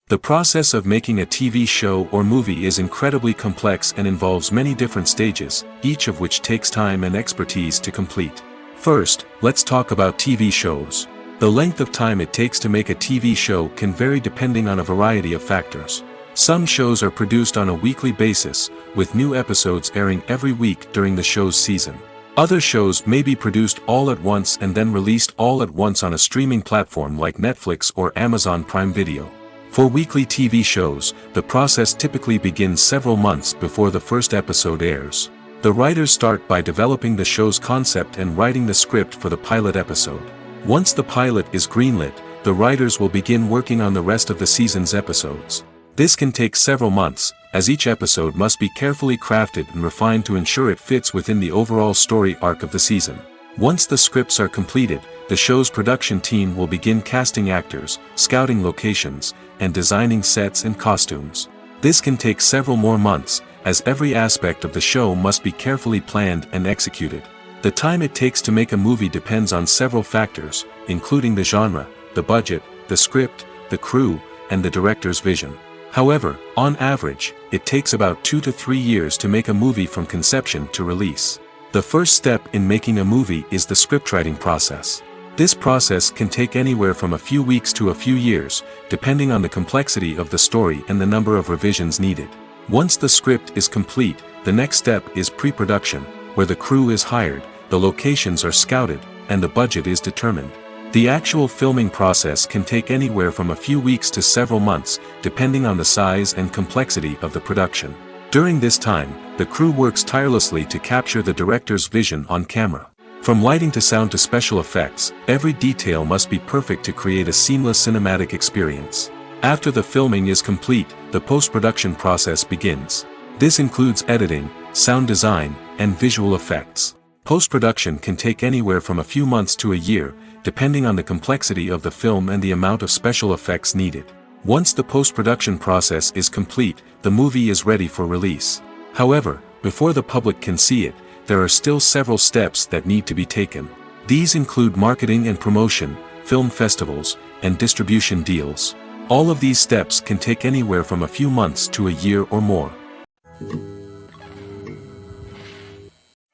Speaker 1: The process of making a TV show or movie is incredibly complex and involves many different stages, each of which takes time and expertise to complete. First, let's talk about TV shows. The length of time it takes to make a TV show can vary depending on a variety of factors. Some shows are produced on a weekly basis, with new episodes airing every week during the show's season. Other shows may be produced all at once and then released all at once on a streaming platform like Netflix or Amazon Prime Video. For weekly TV shows, the process typically begins several months before the first episode airs. The writers start by developing the show's concept and writing the script for the pilot episode. Once the pilot is greenlit, the writers will begin working on the rest of the season's episodes. This can take several months, as each episode must be carefully crafted and refined to ensure it fits within the overall story arc of the season. Once the scripts are completed, the show's production team will begin casting actors, scouting locations, and designing sets and costumes. This can take several more months, as every aspect of the show must be carefully planned and executed. The time it takes to make a movie depends on several factors, including the genre, the budget, the script, the crew, and the director's vision. However, on average, it takes about 2 to 3 years to make a movie from conception to release. The first step in making a movie is the scriptwriting process. This process can take anywhere from a few weeks to a few years, depending on the complexity of the story and the number of revisions needed. Once the script is complete, the next step is pre-production, where the crew is hired, the locations are scouted, and the budget is determined. The actual filming process can take anywhere from a few weeks to several months, depending on the size and complexity of the production. During this time, the crew works tirelessly to capture the director's vision on camera. From lighting to sound to special effects, every detail must be perfect to create a seamless cinematic experience. After the filming is complete, the post-production process begins. This includes editing, sound design, and visual effects. Post-production can take anywhere from a few months to a year, depending on the complexity of the film and the amount of special effects needed. Once the post-production process is complete, the movie is ready for release. However, before the public can see it, there are still several steps that need to be taken. These include marketing and promotion, film festivals, and distribution deals. All of these steps can take anywhere from a few months to a year or more.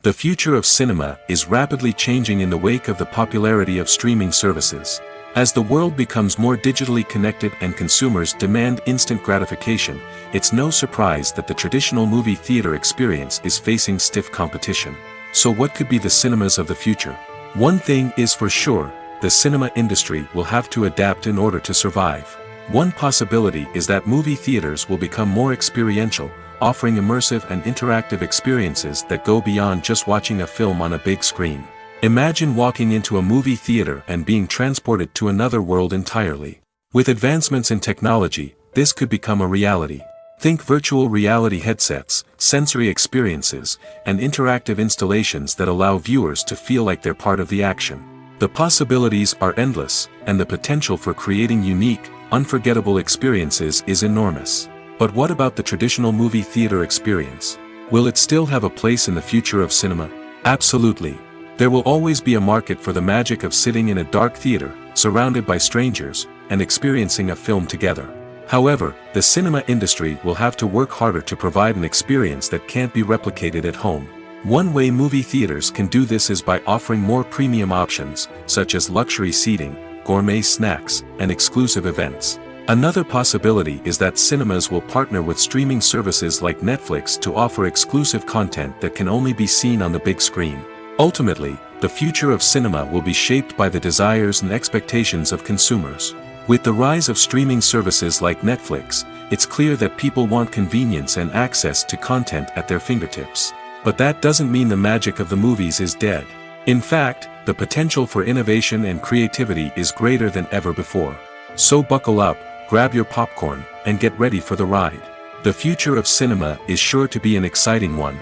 Speaker 1: The future of cinema is rapidly changing in the wake of the popularity of streaming services. As the world becomes more digitally connected and consumers demand instant gratification, it's no surprise that the traditional movie theater experience is facing stiff competition. So what could be the cinemas of the future? One thing is for sure, the cinema industry will have to adapt in order to survive. One possibility is that movie theaters will become more experiential, offering immersive and interactive experiences that go beyond just watching a film on a big screen. Imagine walking into a movie theater and being transported to another world entirely. With advancements in technology, this could become a reality. Think virtual reality headsets, sensory experiences, and interactive installations that allow viewers to feel like they're part of the action. The possibilities are endless, and the potential for creating unique, unforgettable experiences is enormous. But what about the traditional movie theater experience? Will it still have a place in the future of cinema? Absolutely. There will always be a market for the magic of sitting in a dark theater, surrounded by strangers, and experiencing a film together. However, the cinema industry will have to work harder to provide an experience that can't be replicated at home. One way movie theaters can do this is by offering more premium options, such as luxury seating, gourmet snacks, and exclusive events. Another possibility is that cinemas will partner with streaming services like Netflix to offer exclusive content that can only be seen on the big screen. Ultimately, the future of cinema will be shaped by the desires and expectations of consumers. With the rise of streaming services like Netflix, it's clear that people want convenience and access to content at their fingertips. But that doesn't mean the magic of the movies is dead. In fact, the potential for innovation and creativity is greater than ever before. So buckle up, grab your popcorn, and get ready for the ride. The future of cinema is sure to be an exciting one.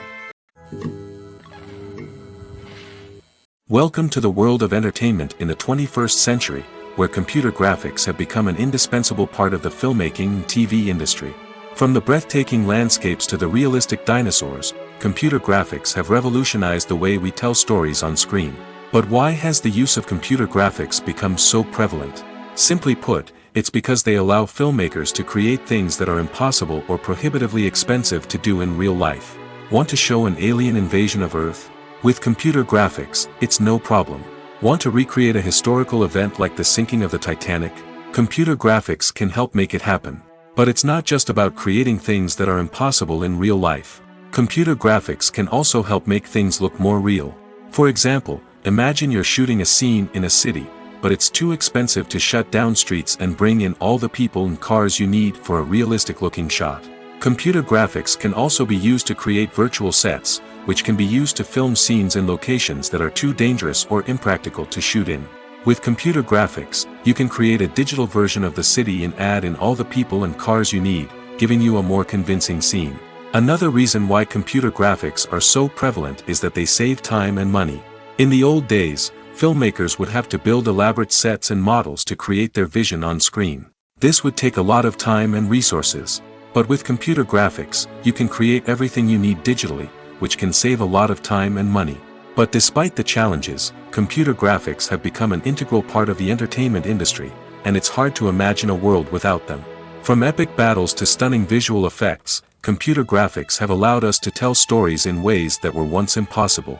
Speaker 1: Welcome to the world of entertainment in the 21st century, where computer graphics have become an indispensable part of the filmmaking and TV industry. From the breathtaking landscapes to the realistic dinosaurs, computer graphics have revolutionized the way we tell stories on screen. But why has the use of computer graphics become so prevalent? Simply put, it's because they allow filmmakers to create things that are impossible or prohibitively expensive to do in real life. Want to show an alien invasion of Earth? With computer graphics, it's no problem. Want to recreate a historical event like the sinking of the Titanic? Computer graphics can help make it happen. But it's not just about creating things that are impossible in real life. Computer graphics can also help make things look more real. For example, imagine you're shooting a scene in a city, but it's too expensive to shut down streets and bring in all the people and cars you need for a realistic-looking shot. Computer graphics can also be used to create virtual sets, which can be used to film scenes in locations that are too dangerous or impractical to shoot in. With computer graphics, you can create a digital version of the city and add in all the people and cars you need, giving you a more convincing scene. Another reason why computer graphics are so prevalent is that they save time and money. In the old days, filmmakers would have to build elaborate sets and models to create their vision on screen. This would take a lot of time and resources. But with computer graphics, you can create everything you need digitally, which can save a lot of time and money. But despite the challenges, computer graphics have become an integral part of the entertainment industry, and it's hard to imagine a world without them. From epic battles to stunning visual effects, computer graphics have allowed us to tell stories in ways that were once impossible.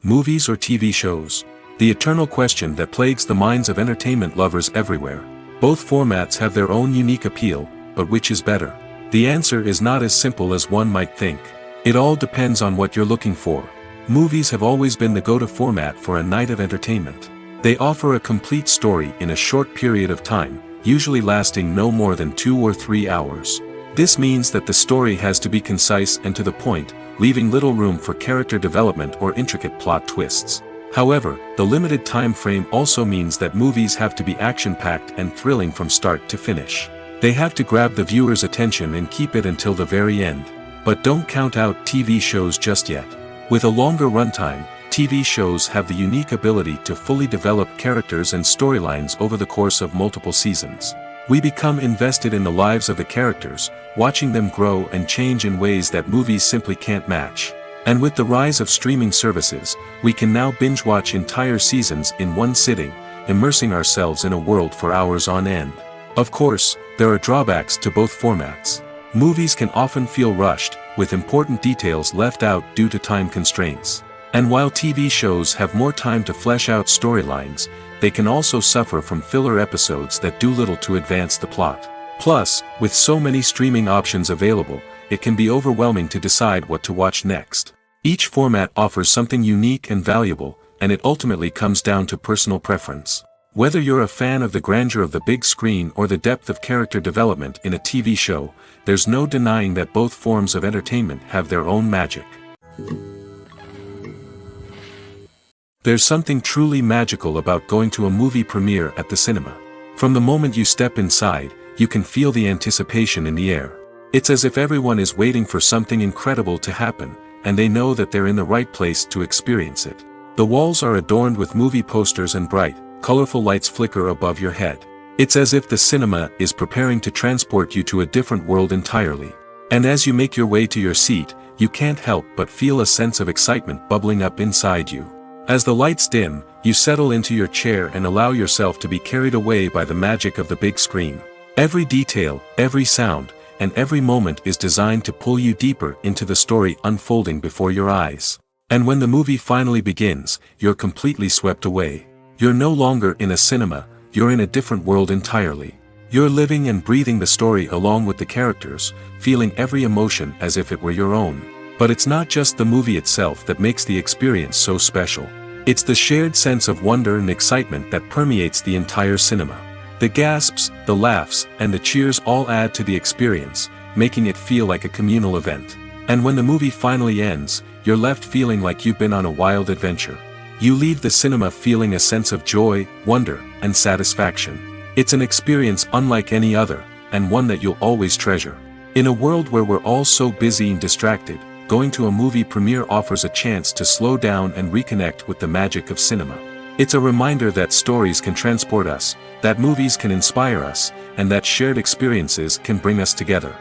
Speaker 1: Movies or TV shows? The eternal question that plagues the minds of entertainment lovers everywhere. Both formats have their own unique appeal, but which is better? The answer is not as simple as one might think. It all depends on what you're looking for. Movies have always been the go-to format for a night of entertainment. They offer a complete story in a short period of time, usually lasting no more than 2 or 3 hours. This means that the story has to be concise and to the point, leaving little room for character development or intricate plot twists. However, the limited time frame also means that movies have to be action-packed and thrilling from start to finish. They have to grab the viewer's attention and keep it until the very end. But don't count out TV shows just yet. With a longer runtime, TV shows have the unique ability to fully develop characters and storylines over the course of multiple seasons. We become invested in the lives of the characters, watching them grow and change in ways that movies simply can't match. And with the rise of streaming services, we can now binge-watch entire seasons in one sitting, immersing ourselves in a world for hours on end. Of course, there are drawbacks to both formats. Movies can often feel rushed, with important details left out due to time constraints. And while TV shows have more time to flesh out storylines, they can also suffer from filler episodes that do little to advance the plot. Plus, with so many streaming options available, it can be overwhelming to decide what to watch next. Each format offers something unique and valuable, and it ultimately comes down to personal preference. Whether you're a fan of the grandeur of the big screen or the depth of character development in a TV show, there's no denying that both forms of entertainment have their own magic. There's something truly magical about going to a movie premiere at the cinema. From the moment you step inside, you can feel the anticipation in the air. It's as if everyone is waiting for something incredible to happen, and they know that they're in the right place to experience it. The walls are adorned with movie posters and bright, colorful lights flicker above your head. It's as if the cinema is preparing to transport you to a different world entirely. And as you make your way to your seat, you can't help but feel a sense of excitement bubbling up inside you. As the lights dim, you settle into your chair and allow yourself to be carried away by the magic of the big screen. Every detail, every sound, and every moment is designed to pull you deeper into the story unfolding before your eyes. And when the movie finally begins, you're completely swept away. You're no longer in a cinema, you're in a different world entirely. You're living and breathing the story along with the characters, feeling every emotion as if it were your own. But it's not just the movie itself that makes the experience so special. It's the shared sense of wonder and excitement that permeates the entire cinema. The gasps, the laughs, and the cheers all add to the experience, making it feel like a communal event. And when the movie finally ends, you're left feeling like you've been on a wild adventure. You leave the cinema feeling a sense of joy, wonder, and satisfaction. It's an experience unlike any other, and one that you'll always treasure. In a world where we're all so busy and distracted, going to a movie premiere offers a chance to slow down and reconnect with the magic of cinema. It's a reminder that stories can transport us, that movies can inspire us, and that shared experiences can bring us together.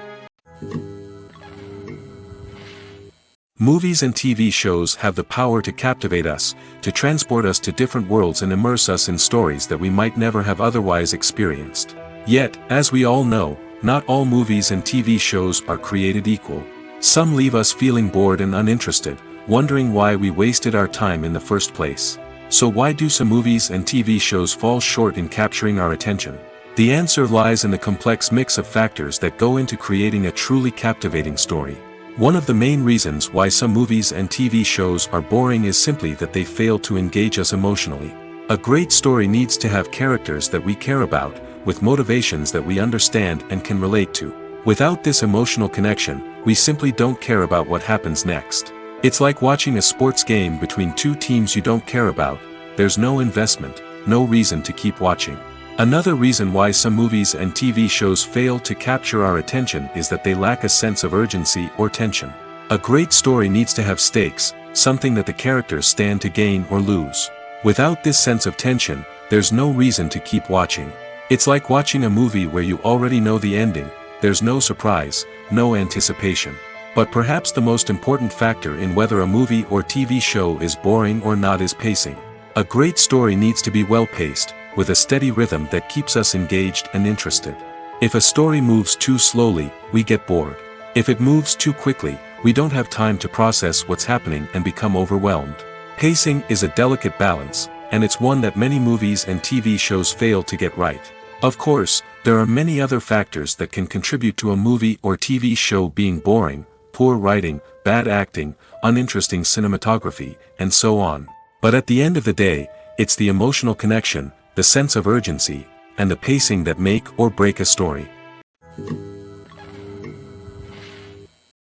Speaker 1: Movies and TV shows have the power to captivate us, to transport us to different worlds and immerse us in stories that we might never have otherwise experienced. Yet, as we all know, not all movies and TV shows are created equal. Some leave us feeling bored and uninterested, wondering why we wasted our time in the first place. So why do some movies and TV shows fall short in capturing our attention? The answer lies in the complex mix of factors that go into creating a truly captivating story. One of the main reasons why some movies and TV shows are boring is simply that they fail to engage us emotionally. A great story needs to have characters that we care about, with motivations that we understand and can relate to. Without this emotional connection, we simply don't care about what happens next. It's like watching a sports game between two teams you don't care about. There's no investment, no reason to keep watching. Another reason why some movies and TV shows fail to capture our attention is that they lack a sense of urgency or tension. A great story needs to have stakes, something that the characters stand to gain or lose. Without this sense of tension, there's no reason to keep watching. It's like watching a movie where you already know the ending. There's no surprise, no anticipation. But perhaps the most important factor in whether a movie or TV show is boring or not is pacing. A great story needs to be well-paced, with a steady rhythm that keeps us engaged and interested. If a story moves too slowly, we get bored. If it moves too quickly, we don't have time to process what's happening and become overwhelmed. Pacing is a delicate balance, and it's one that many movies and TV shows fail to get right. Of course, there are many other factors that can contribute to a movie or TV show being boring: poor writing, bad acting, uninteresting cinematography, and so on. But at the end of the day, it's the emotional connection, the sense of urgency, and the pacing that make or break a story.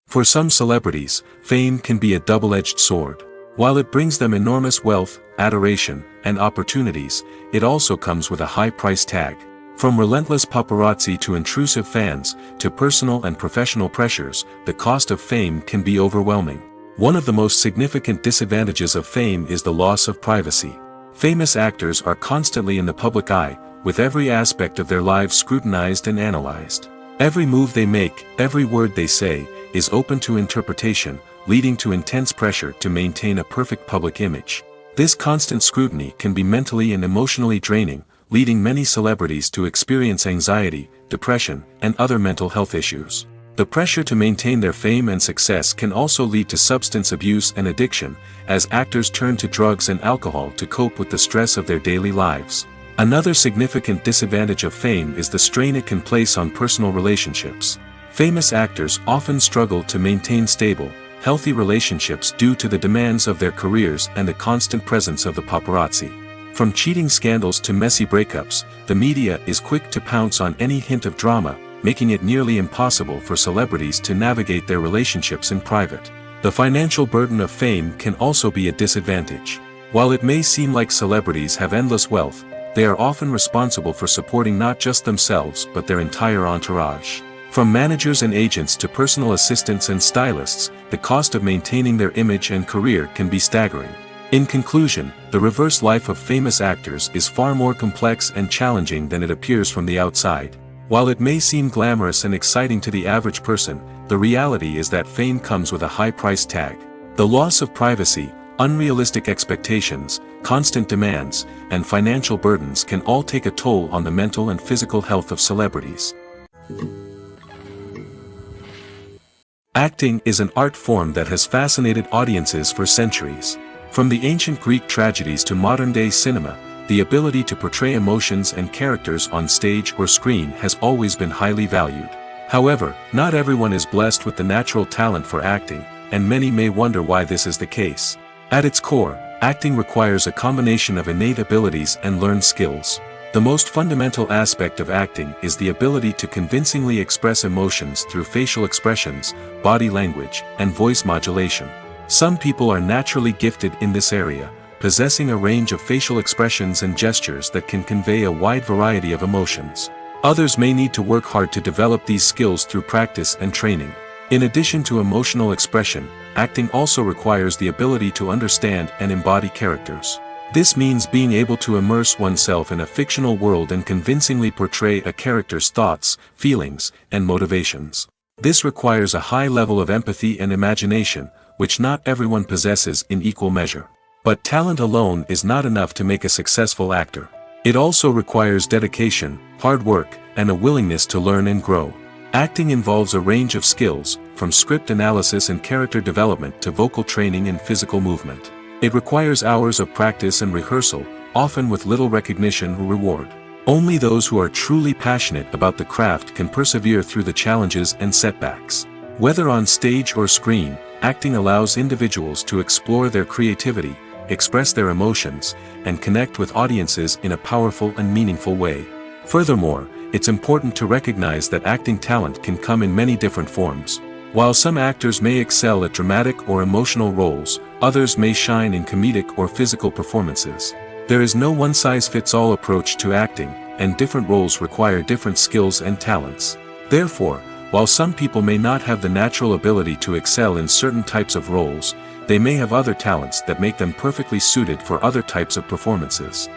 Speaker 1: For some celebrities, fame can be a double-edged sword. While it brings them enormous wealth, adoration, and opportunities, it also comes with a high price tag. From relentless paparazzi to intrusive fans, to personal and professional pressures, the cost of fame can be overwhelming. One of the most significant disadvantages of fame is the loss of privacy. Famous actors are constantly in the public eye, with every aspect of their lives scrutinized and analyzed. Every move they make, every word they say, is open to interpretation, leading to intense pressure to maintain a perfect public image. This constant scrutiny can be mentally and emotionally draining, leading many celebrities to experience anxiety, depression, and other mental health issues. The pressure to maintain their fame and success can also lead to substance abuse and addiction, as actors turn to drugs and alcohol to cope with the stress of their daily lives. Another significant disadvantage of fame is the strain it can place on personal relationships. Famous actors often struggle to maintain stable, healthy relationships due to the demands of their careers and the constant presence of the paparazzi. From cheating scandals to messy breakups, the media is quick to pounce on any hint of drama, making it nearly impossible for celebrities to navigate their relationships in private. The financial burden of fame can also be a disadvantage. While it may seem like celebrities have endless wealth, they are often responsible for supporting not just themselves but their entire entourage. From managers and agents to personal assistants and stylists, the cost of maintaining their image and career can be staggering. In conclusion, the reverse life of famous actors is far more complex and challenging than it appears from the outside. While it may seem glamorous and exciting to the average person, the reality is that fame comes with a high price tag. The loss of privacy, unrealistic expectations, constant demands, and financial burdens can all take a toll on the mental and physical health of celebrities. Acting is an art form that has fascinated audiences for centuries. From the ancient Greek tragedies to modern-day cinema, the ability to portray emotions and characters on stage or screen has always been highly valued. However, not everyone is blessed with the natural talent for acting, and many may wonder why this is the case. At its core, acting requires a combination of innate abilities and learned skills. The most fundamental aspect of acting is the ability to convincingly express emotions through facial expressions, body language, and voice modulation. Some people are naturally gifted in this area, possessing a range of facial expressions and gestures that can convey a wide variety of emotions. Others may need to work hard to develop these skills through practice and training. In addition to emotional expression, acting also requires the ability to understand and embody characters. This means being able to immerse oneself in a fictional world and convincingly portray a character's thoughts, feelings, and motivations. This requires a high level of empathy and imagination, which not everyone possesses in equal measure. But talent alone is not enough to make a successful actor. It also requires dedication, hard work, and a willingness to learn and grow. Acting involves a range of skills, from script analysis and character development to vocal training and physical movement. It requires hours of practice and rehearsal, often with little recognition or reward. Only those who are truly passionate about the craft can persevere through the challenges and setbacks. Whether on stage or screen, acting allows individuals to explore their creativity, express their emotions, and connect with audiences in a powerful and meaningful way. Furthermore, it's important to recognize that acting talent can come in many different forms. While some actors may excel at dramatic or emotional roles, others may shine in comedic or physical performances. There is no one-size-fits-all approach to acting, and different roles require different skills and talents. Therefore, while some people may not have the natural ability to excel in certain types of roles, they may have other talents that make them perfectly suited for other types of performances.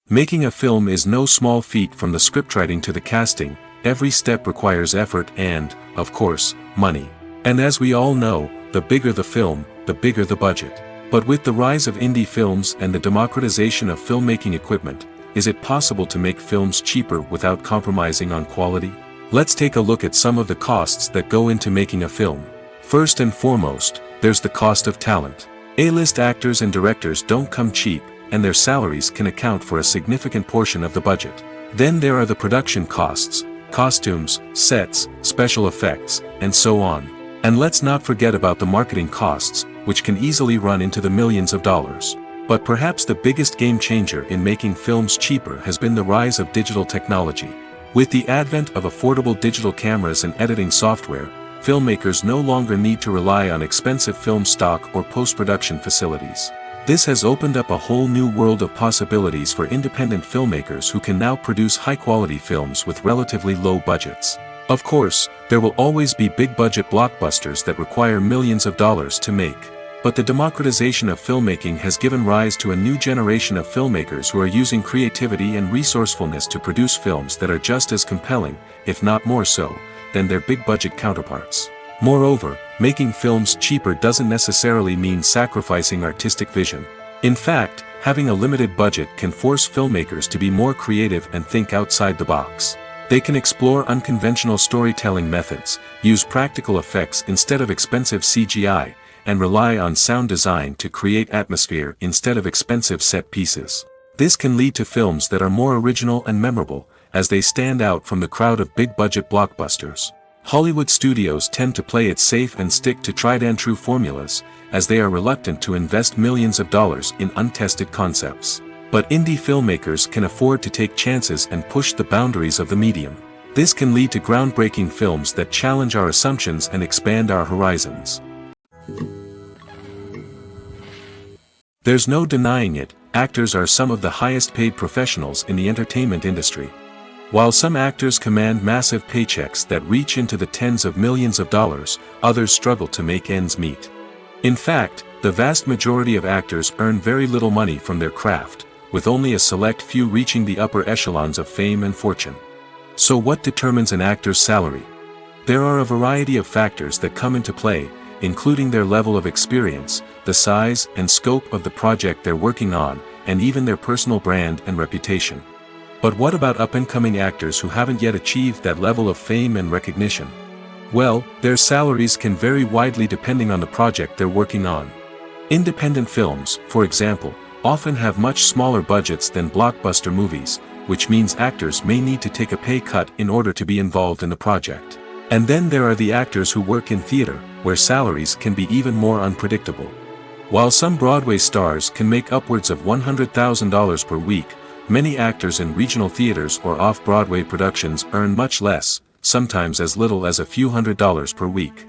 Speaker 1: Making a film is no small feat. From the scriptwriting to the casting, every step requires effort and, of course, money. And as we all know, the bigger the film, the bigger the budget. But with the rise of indie films and the democratization of filmmaking equipment, is it possible to make films cheaper without compromising on quality? Let's take a look at some of the costs that go into making a film. First and foremost, there's the cost of talent. A-list actors and directors don't come cheap, and their salaries can account for a significant portion of the budget. Then there are the production costs, costumes, sets, special effects, and so on. And let's not forget about the marketing costs, which can easily run into the millions of dollars. But perhaps the biggest game changer in making films cheaper has been the rise of digital technology. With the advent of affordable digital cameras and editing software, filmmakers no longer need to rely on expensive film stock or post-production facilities. This has opened up a whole new world of possibilities for independent filmmakers who can now produce high-quality films with relatively low budgets. Of course, there will always be big-budget blockbusters that require millions of dollars to make. But the democratization of filmmaking has given rise to a new generation of filmmakers who are using creativity and resourcefulness to produce films that are just as compelling, if not more so, than their big-budget counterparts. Moreover, making films cheaper doesn't necessarily mean sacrificing artistic vision. In fact, having a limited budget can force filmmakers to be more creative and think outside the box. They can explore unconventional storytelling methods, use practical effects instead of expensive CGI, and rely on sound design to create atmosphere instead of expensive set pieces. This can lead to films that are more original and memorable, as they stand out from the crowd of big-budget blockbusters. Hollywood studios tend to play it safe and stick to tried-and-true formulas, as they are reluctant to invest millions of dollars in untested concepts. But indie filmmakers can afford to take chances and push the boundaries of the medium. This can lead to groundbreaking films that challenge our assumptions and expand our horizons. There's no denying it, actors are some of the highest-paid professionals in the entertainment industry. While some actors command massive paychecks that reach into the tens of millions of dollars, others struggle to make ends meet. In fact, the vast majority of actors earn very little money from their craft, with only a select few reaching the upper echelons of fame and fortune. So what determines an actor's salary? There are a variety of factors that come into play, including their level of experience, the size and scope of the project they're working on, and even their personal brand and reputation. But what about up-and-coming actors who haven't yet achieved that level of fame and recognition? Well, their salaries can vary widely depending on the project they're working on. Independent films, for example, often have much smaller budgets than blockbuster movies, which means actors may need to take a pay cut in order to be involved in the project. And then there are the actors who work in theater, where salaries can be even more unpredictable. While some Broadway stars can make upwards of $100,000 per week, many actors in regional theaters or off-Broadway productions earn much less, sometimes as little as a few $100s per week.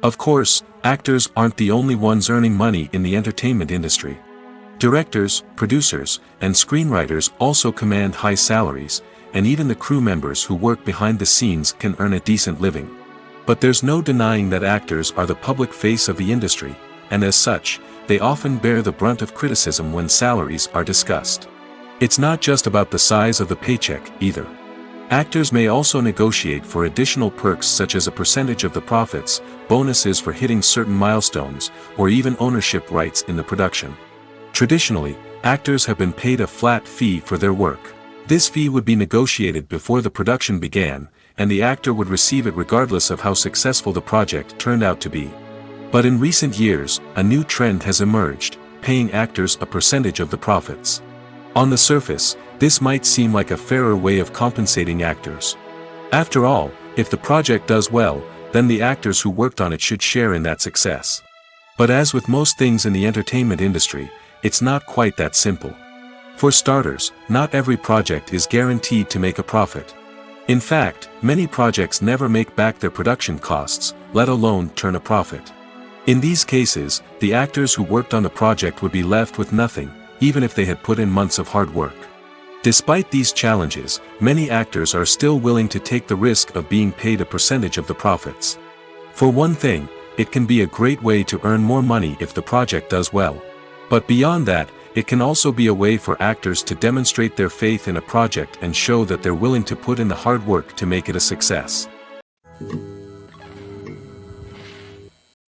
Speaker 1: Of course, actors aren't the only ones earning money in the entertainment industry. Directors, producers, and screenwriters also command high salaries, and even the crew members who work behind the scenes can earn a decent living. But there's no denying that actors are the public face of the industry, and as such, they often bear the brunt of criticism when salaries are discussed. It's not just about the size of the paycheck, either. Actors may also negotiate for additional perks such as a percentage of the profits, bonuses for hitting certain milestones, or even ownership rights in the production. Traditionally, actors have been paid a flat fee for their work. This fee would be negotiated before the production began, and the actor would receive it regardless of how successful the project turned out to be. But in recent years, a new trend has emerged, paying actors a percentage of the profits. On the surface, this might seem like a fairer way of compensating actors. After all, if the project does well, then the actors who worked on it should share in that success. But as with most things in the entertainment industry, it's not quite that simple. For starters, not every project is guaranteed to make a profit. In fact, many projects never make back their production costs, let alone turn a profit. In these cases, the actors who worked on the project would be left with nothing, even if they had put in months of hard work. Despite these challenges, many actors are still willing to take the risk of being paid a percentage of the profits. For one thing, it can be a great way to earn more money if the project does well. But beyond that, it can also be a way for actors to demonstrate their faith in a project and show that they're willing to put in the hard work to make it a success.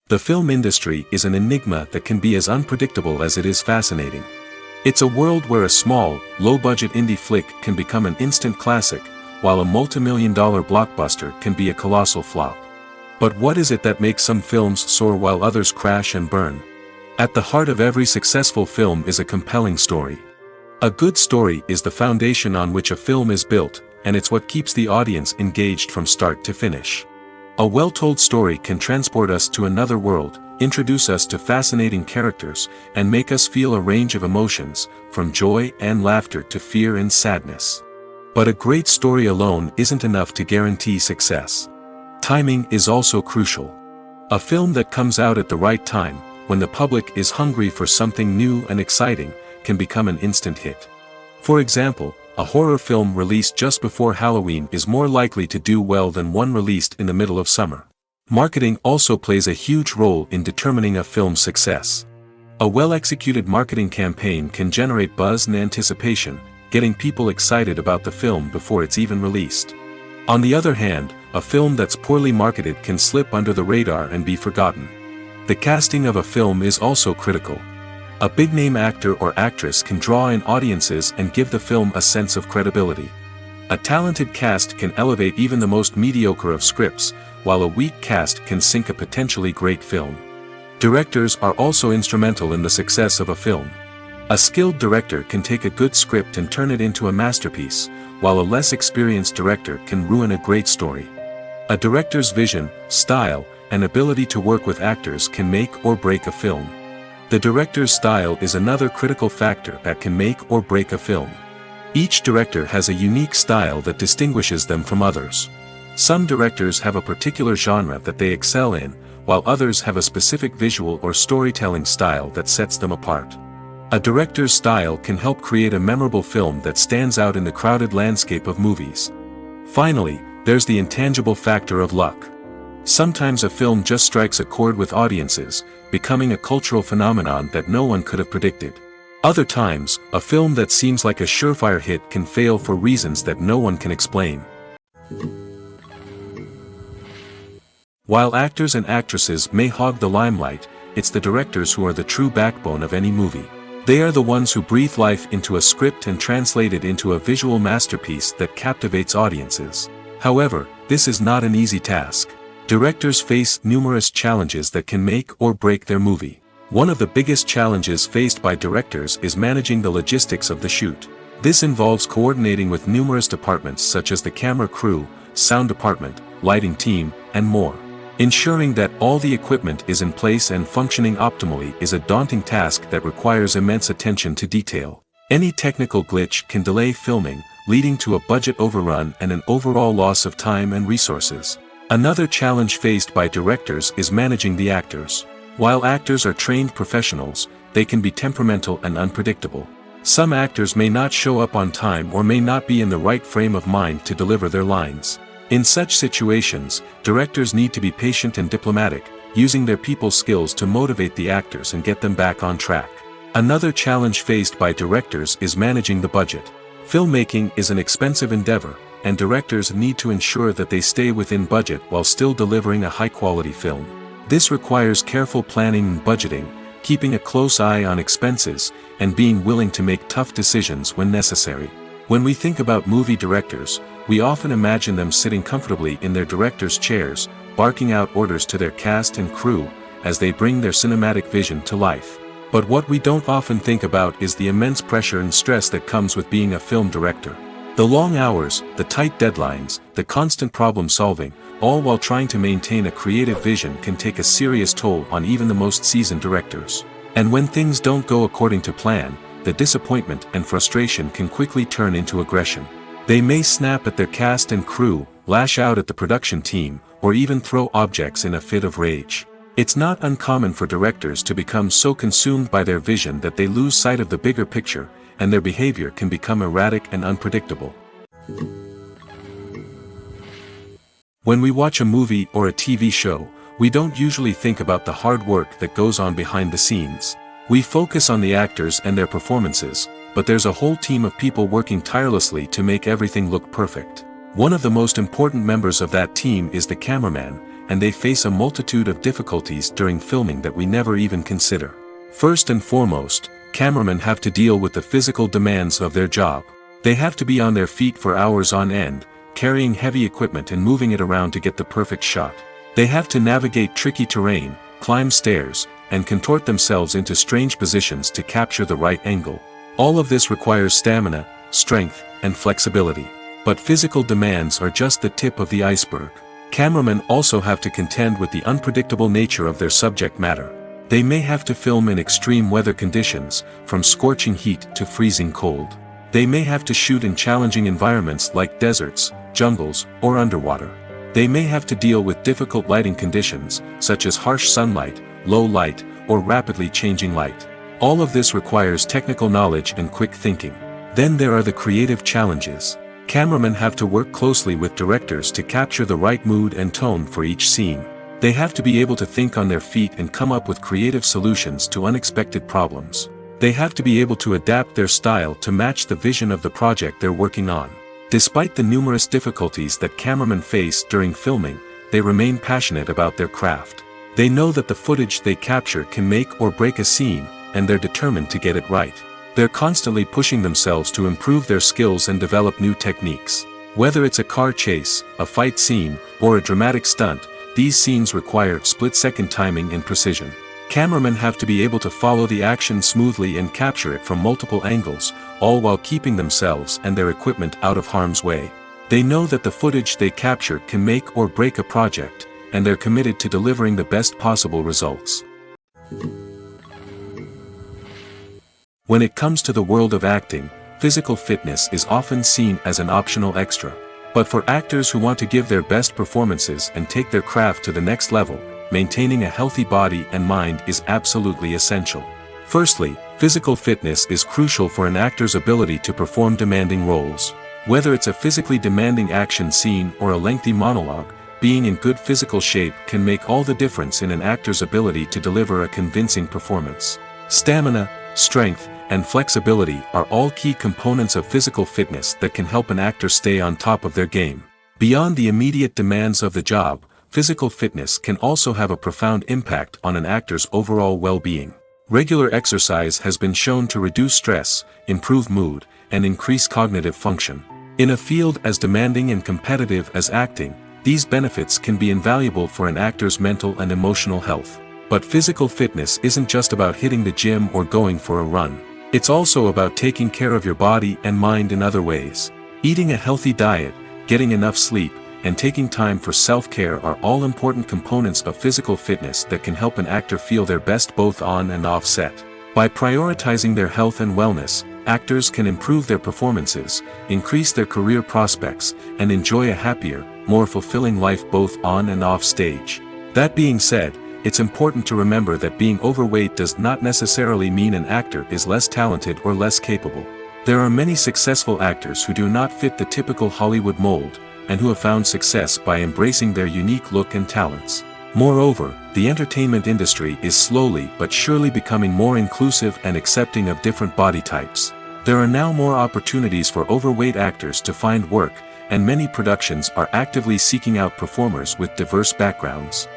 Speaker 1: The film industry is an enigma that can be as unpredictable as it is fascinating. It's a world where a small, low-budget indie flick can become an instant classic, while a multi-million-dollar blockbuster can be a colossal flop. But what is it that makes some films soar while others crash and burn? At the heart of every successful film is a compelling story. A good story is the foundation on which a film is built, and it's what keeps the audience engaged from start to finish. A well-told story can transport us to another world, introduce us to fascinating characters, and make us feel a range of emotions, from joy and laughter to fear and sadness. But a great story alone isn't enough to guarantee success. Timing is also crucial. A film that comes out at the right time, when the public is hungry for something new and exciting, can become an instant hit. For example, a horror film released just before Halloween is more likely to do well than one released in the middle of summer. Marketing also plays a huge role in determining a film's success. A well-executed marketing campaign can generate buzz and anticipation, getting people excited about the film before it's even released. On the other hand, a film that's poorly marketed can slip under the radar and be forgotten. The casting of a film is also critical. A big-name actor or actress can draw in audiences and give the film a sense of credibility. A talented cast can elevate even the most mediocre of scripts, while a weak cast can sink a potentially great film. Directors are also instrumental in the success of a film. A skilled director can take a good script and turn it into a masterpiece, while a less experienced director can ruin a great story. A director's vision, style, and ability to work with actors can make or break a film. The director's style is another critical factor that can make or break a film. Each director has a unique style that distinguishes them from others. Some directors have a particular genre that they excel in, while others have a specific visual or storytelling style that sets them apart. A director's style can help create a memorable film that stands out in the crowded landscape of movies. Finally, there's the intangible factor of luck. Sometimes a film just strikes a chord with audiences, becoming a cultural phenomenon that no one could have predicted. Other times, a film that seems like a surefire hit can fail for reasons that no one can explain. While actors and actresses may hog the limelight, it's the directors who are the true backbone of any movie. They are the ones who breathe life into a script and translate it into a visual masterpiece that captivates audiences. However, this is not an easy task. Directors face numerous challenges that can make or break their movie. One of the biggest challenges faced by directors is managing the logistics of the shoot. This involves coordinating with numerous departments such as the camera crew, sound department, lighting team, and more. Ensuring that all the equipment is in place and functioning optimally is a daunting task that requires immense attention to detail. Any technical glitch can delay filming, leading to a budget overrun and an overall loss of time and resources. Another challenge faced by directors is managing the actors. While actors are trained professionals, they can be temperamental and unpredictable. Some actors may not show up on time or may not be in the right frame of mind to deliver their lines. In such situations, directors need to be patient and diplomatic, using their people skills to motivate the actors and get them back on track. Another challenge faced by directors is managing the budget. Filmmaking is an expensive endeavor, and directors need to ensure that they stay within budget while still delivering a high-quality film. This requires careful planning and budgeting, keeping a close eye on expenses, and being willing to make tough decisions when necessary. When we think about movie directors, we often imagine them sitting comfortably in their director's chairs, barking out orders to their cast and crew, as they bring their cinematic vision to life. But what we don't often think about is the immense pressure and stress that comes with being a film director. The long hours, the tight deadlines, the constant problem solving, all while trying to maintain a creative vision can take a serious toll on even the most seasoned directors. And when things don't go according to plan, the disappointment and frustration can quickly turn into aggression. They may snap at their cast and crew, lash out at the production team, or even throw objects in a fit of rage. It's not uncommon for directors to become so consumed by their vision that they lose sight of the bigger picture, and their behavior can become erratic and unpredictable. When we watch a movie or a TV show, we don't usually think about the hard work that goes on behind the scenes. We focus on the actors and their performances, but there's a whole team of people working tirelessly to make everything look perfect. One of the most important members of that team is the cameraman, and they face a multitude of difficulties during filming that we never even consider. First and foremost, cameramen have to deal with the physical demands of their job. They have to be on their feet for hours on end, carrying heavy equipment and moving it around to get the perfect shot. They have to navigate tricky terrain, climb stairs, and contort themselves into strange positions to capture the right angle. All of this requires stamina, strength, and flexibility. But physical demands are just the tip of the iceberg. Cameramen also have to contend with the unpredictable nature of their subject matter. They may have to film in extreme weather conditions, from scorching heat to freezing cold. They may have to shoot in challenging environments like deserts, jungles, or underwater. They may have to deal with difficult lighting conditions, such as harsh sunlight, low light, or rapidly changing light. All of this requires technical knowledge and quick thinking. Then there are the creative challenges. Cameramen have to work closely with directors to capture the right mood and tone for each scene. They have to be able to think on their feet and come up with creative solutions to unexpected problems. They have to be able to adapt their style to match the vision of the project they're working on. Despite the numerous difficulties that cameramen face during filming, they remain passionate about their craft. They know that the footage they capture can make or break a scene, and they're determined to get it right. They're constantly pushing themselves to improve their skills and develop new techniques. Whether it's a car chase, a fight scene, or a dramatic stunt, these scenes require split-second timing and precision. Cameramen have to be able to follow the action smoothly and capture it from multiple angles, all while keeping themselves and their equipment out of harm's way. They know that the footage they capture can make or break a project, and they're committed to delivering the best possible results. When it comes to the world of acting, physical fitness is often seen as an optional extra. But for actors who want to give their best performances and take their craft to the next level, maintaining a healthy body and mind is absolutely essential. Firstly, physical fitness is crucial for an actor's ability to perform demanding roles. Whether it's a physically demanding action scene or a lengthy monologue, being in good physical shape can make all the difference in an actor's ability to deliver a convincing performance. Stamina, strength, and flexibility are all key components of physical fitness that can help an actor stay on top of their game. Beyond the immediate demands of the job, physical fitness can also have a profound impact on an actor's overall well-being. Regular exercise has been shown to reduce stress, improve mood, and increase cognitive function. In a field as demanding and competitive as acting, these benefits can be invaluable for an actor's mental and emotional health. But physical fitness isn't just about hitting the gym or going for a run. It's also about taking care of your body and mind in other ways. Eating a healthy diet, getting enough sleep, and taking time for self-care are all important components of physical fitness that can help an actor feel their best both on and off set. By prioritizing their health and wellness, actors can improve their performances, increase their career prospects, and enjoy a happier, more fulfilling life both on and off stage. That being said, it's important to remember that being overweight does not necessarily mean an actor is less talented or less capable. There are many successful actors who do not fit the typical Hollywood mold, and who have found success by embracing their unique look and talents. Moreover, the entertainment industry is slowly but surely becoming more inclusive and accepting of different body types. There are now more opportunities for overweight actors to find work, and many productions are actively seeking out performers with diverse backgrounds.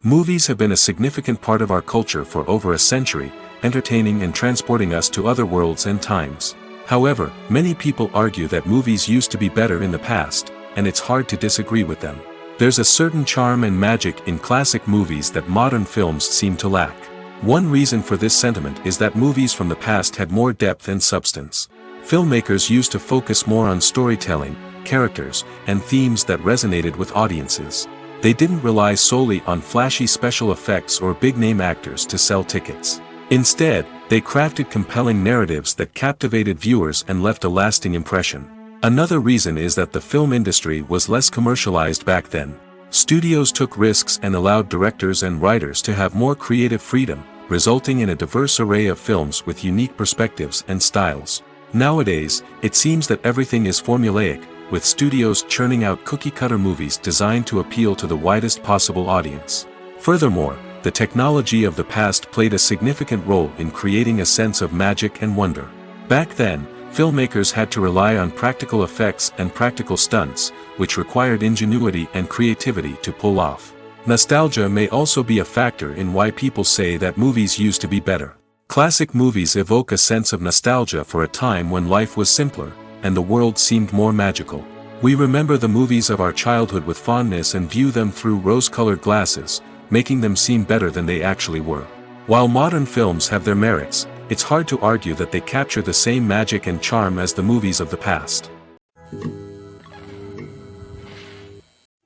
Speaker 1: Movies have been a significant part of our culture for over a century, entertaining and transporting us to other worlds and times. However, many people argue that movies used to be better in the past, and it's hard to disagree with them. There's a certain charm and magic in classic movies that modern films seem to lack. One reason for this sentiment is that movies from the past had more depth and substance. Filmmakers used to focus more on storytelling, characters, and themes that resonated with audiences. They didn't rely solely on flashy special effects or big-name actors to sell tickets. Instead, they crafted compelling narratives that captivated viewers and left a lasting impression. Another reason is that the film industry was less commercialized back then. Studios took risks and allowed directors and writers to have more creative freedom, resulting in a diverse array of films with unique perspectives and styles. Nowadays, it seems that everything is formulaic, with studios churning out cookie-cutter movies designed to appeal to the widest possible audience. Furthermore, the technology of the past played a significant role in creating a sense of magic and wonder. Back then, filmmakers had to rely on practical effects and practical stunts, which required ingenuity and creativity to pull off. Nostalgia may also be a factor in why people say that movies used to be better. Classic movies evoke a sense of nostalgia for a time when life was simpler, and the world seemed more magical. We remember the movies of our childhood with fondness and view them through rose-colored glasses, making them seem better than they actually were. While modern films have their merits, it's hard to argue that they capture the same magic and charm as the movies of the past.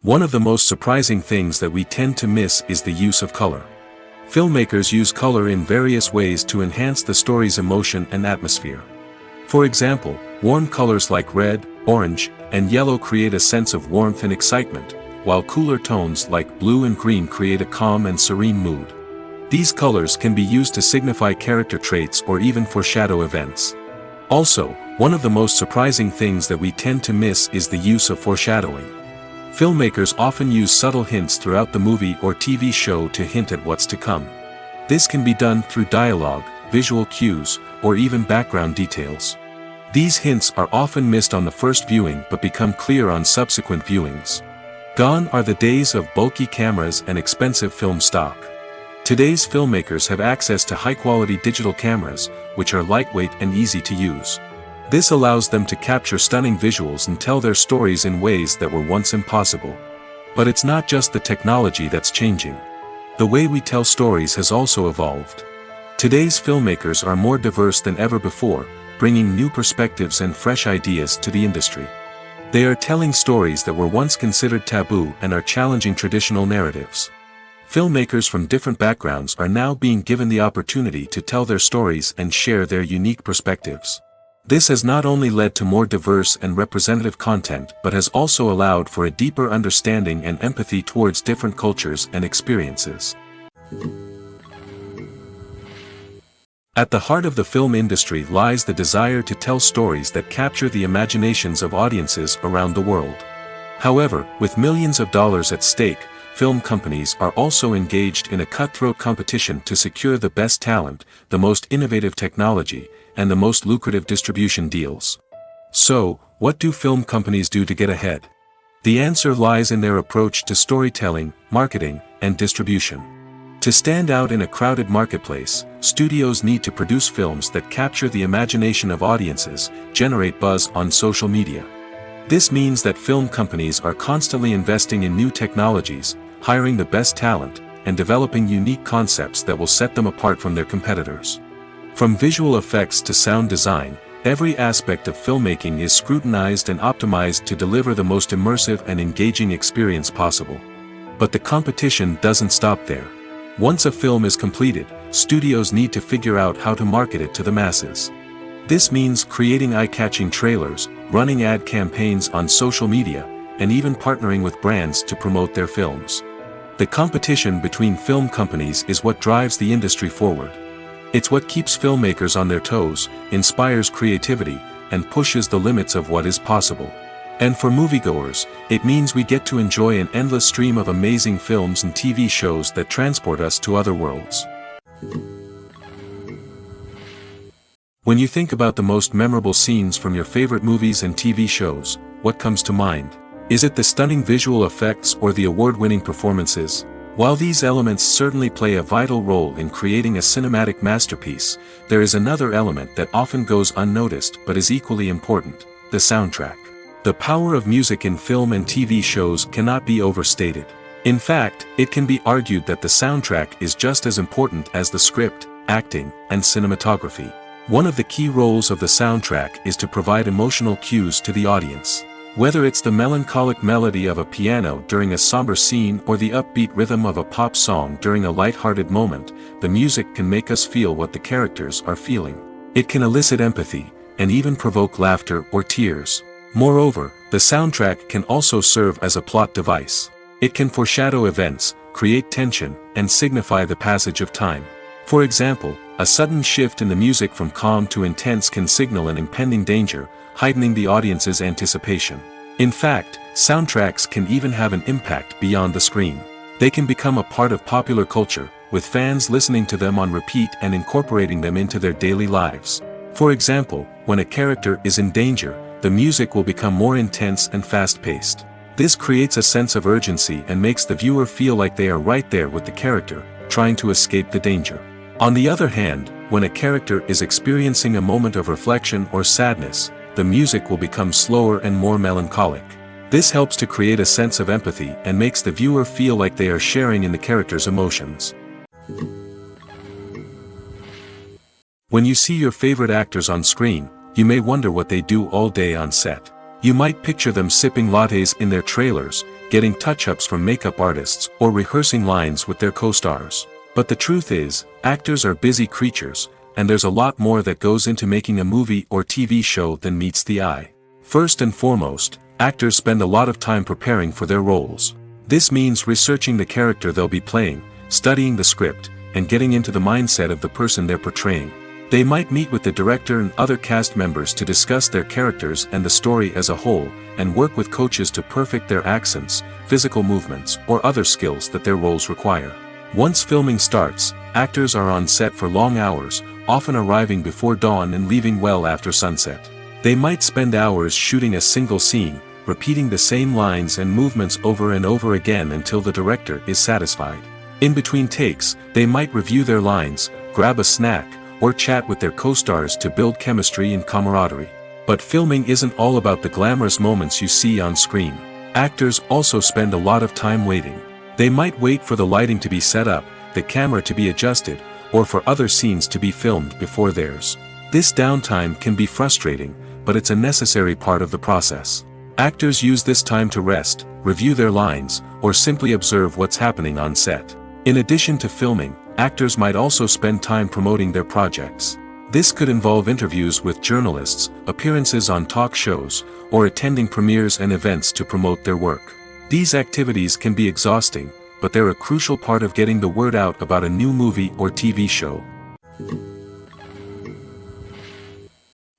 Speaker 1: One of the most surprising things that we tend to miss is the use of color. Filmmakers use color in various ways to enhance the story's emotion and atmosphere. For example, warm colors like red, orange, and yellow create a sense of warmth and excitement, while cooler tones like blue and green create a calm and serene mood. These colors can be used to signify character traits or even foreshadow events. Also, one of the most surprising things that we tend to miss is the use of foreshadowing. Filmmakers often use subtle hints throughout the movie or TV show to hint at what's to come. This can be done through dialogue, visual cues, or even background details. These hints are often missed on the first viewing but become clear on subsequent viewings. Gone are the days of bulky cameras and expensive film stock. Today's filmmakers have access to high-quality digital cameras, which are lightweight and easy to use. This allows them to capture stunning visuals and tell their stories in ways that were once impossible. But it's not just the technology that's changing. The way we tell stories has also evolved. Today's filmmakers are more diverse than ever before, bringing new perspectives and fresh ideas to the industry. They are telling stories that were once considered taboo and are challenging traditional narratives. Filmmakers from different backgrounds are now being given the opportunity to tell their stories and share their unique perspectives. This has not only led to more diverse and representative content but has also allowed for a deeper understanding and empathy towards different cultures and experiences. At the heart of the film industry lies the desire to tell stories that capture the imaginations of audiences around the world. However, with millions of dollars at stake, film companies are also engaged in a cutthroat competition to secure the best talent, the most innovative technology, and the most lucrative distribution deals. So, what do film companies do to get ahead? The answer lies in their approach to storytelling, marketing, and distribution. To stand out in a crowded marketplace, studios need to produce films that capture the imagination of audiences, generate buzz on social media. This means that film companies are constantly investing in new technologies, hiring the best talent, and developing unique concepts that will set them apart from their competitors. From visual effects to sound design, every aspect of filmmaking is scrutinized and optimized to deliver the most immersive and engaging experience possible. But the competition doesn't stop there. Once a film is completed, studios need to figure out how to market it to the masses. This means creating eye-catching trailers, running ad campaigns on social media, and even partnering with brands to promote their films. The competition between film companies is what drives the industry forward. It's what keeps filmmakers on their toes, inspires creativity, and pushes the limits of what is possible. And for moviegoers, it means we get to enjoy an endless stream of amazing films and TV shows that transport us to other worlds. When you think about the most memorable scenes from your favorite movies and TV shows, what comes to mind? Is it the stunning visual effects or the award-winning performances? While these elements certainly play a vital role in creating a cinematic masterpiece, there is another element that often goes unnoticed but is equally important: the soundtrack. The power of music in film and TV shows cannot be overstated. In fact, it can be argued that the soundtrack is just as important as the script, acting, and cinematography. One of the key roles of the soundtrack is to provide emotional cues to the audience. Whether it's the melancholic melody of a piano during a somber scene or the upbeat rhythm of a pop song during a light-hearted moment, the music can make us feel what the characters are feeling. It can elicit empathy, and even provoke laughter or tears. Moreover, the soundtrack can also serve as a plot device. It can foreshadow events, create tension, and signify the passage of time. For example, a sudden shift in the music from calm to intense can signal an impending danger, heightening the audience's anticipation. In fact, soundtracks can even have an impact beyond the screen. They can become a part of popular culture, with fans listening to them on repeat and incorporating them into their daily lives. For example, when a character is in danger, the music will become more intense and fast-paced. This creates a sense of urgency and makes the viewer feel like they are right there with the character, trying to escape the danger. On the other hand, when a character is experiencing a moment of reflection or sadness, the music will become slower and more melancholic. This helps to create a sense of empathy and makes the viewer feel like they are sharing in the character's emotions. When you see your favorite actors on screen, you may wonder what they do all day on set. You might picture them sipping lattes in their trailers, getting touch-ups from makeup artists, or rehearsing lines with their co-stars. But the truth is, actors are busy creatures, and there's a lot more that goes into making a movie or TV show than meets the eye. First and foremost, actors spend a lot of time preparing for their roles. This means researching the character they'll be playing, studying the script, and getting into the mindset of the person they're portraying. They might meet with the director and other cast members to discuss their characters and the story as a whole, and work with coaches to perfect their accents, physical movements, or other skills that their roles require. Once filming starts, actors are on set for long hours, often arriving before dawn and leaving well after sunset. They might spend hours shooting a single scene, repeating the same lines and movements over and over again until the director is satisfied. In between takes, they might review their lines, grab a snack, or chat with their co-stars to build chemistry and camaraderie. But filming isn't all about the glamorous moments you see on screen. Actors also spend a lot of time waiting. They might wait for the lighting to be set up, the camera to be adjusted, or for other scenes to be filmed before theirs. This downtime can be frustrating, but it's a necessary part of the process. Actors use this time to rest, review their lines, or simply observe what's happening on set. In addition to filming, actors might also spend time promoting their projects. This could involve interviews with journalists, appearances on talk shows, or attending premieres and events to promote their work. These activities can be exhausting, but they're a crucial part of getting the word out about a new movie or TV show.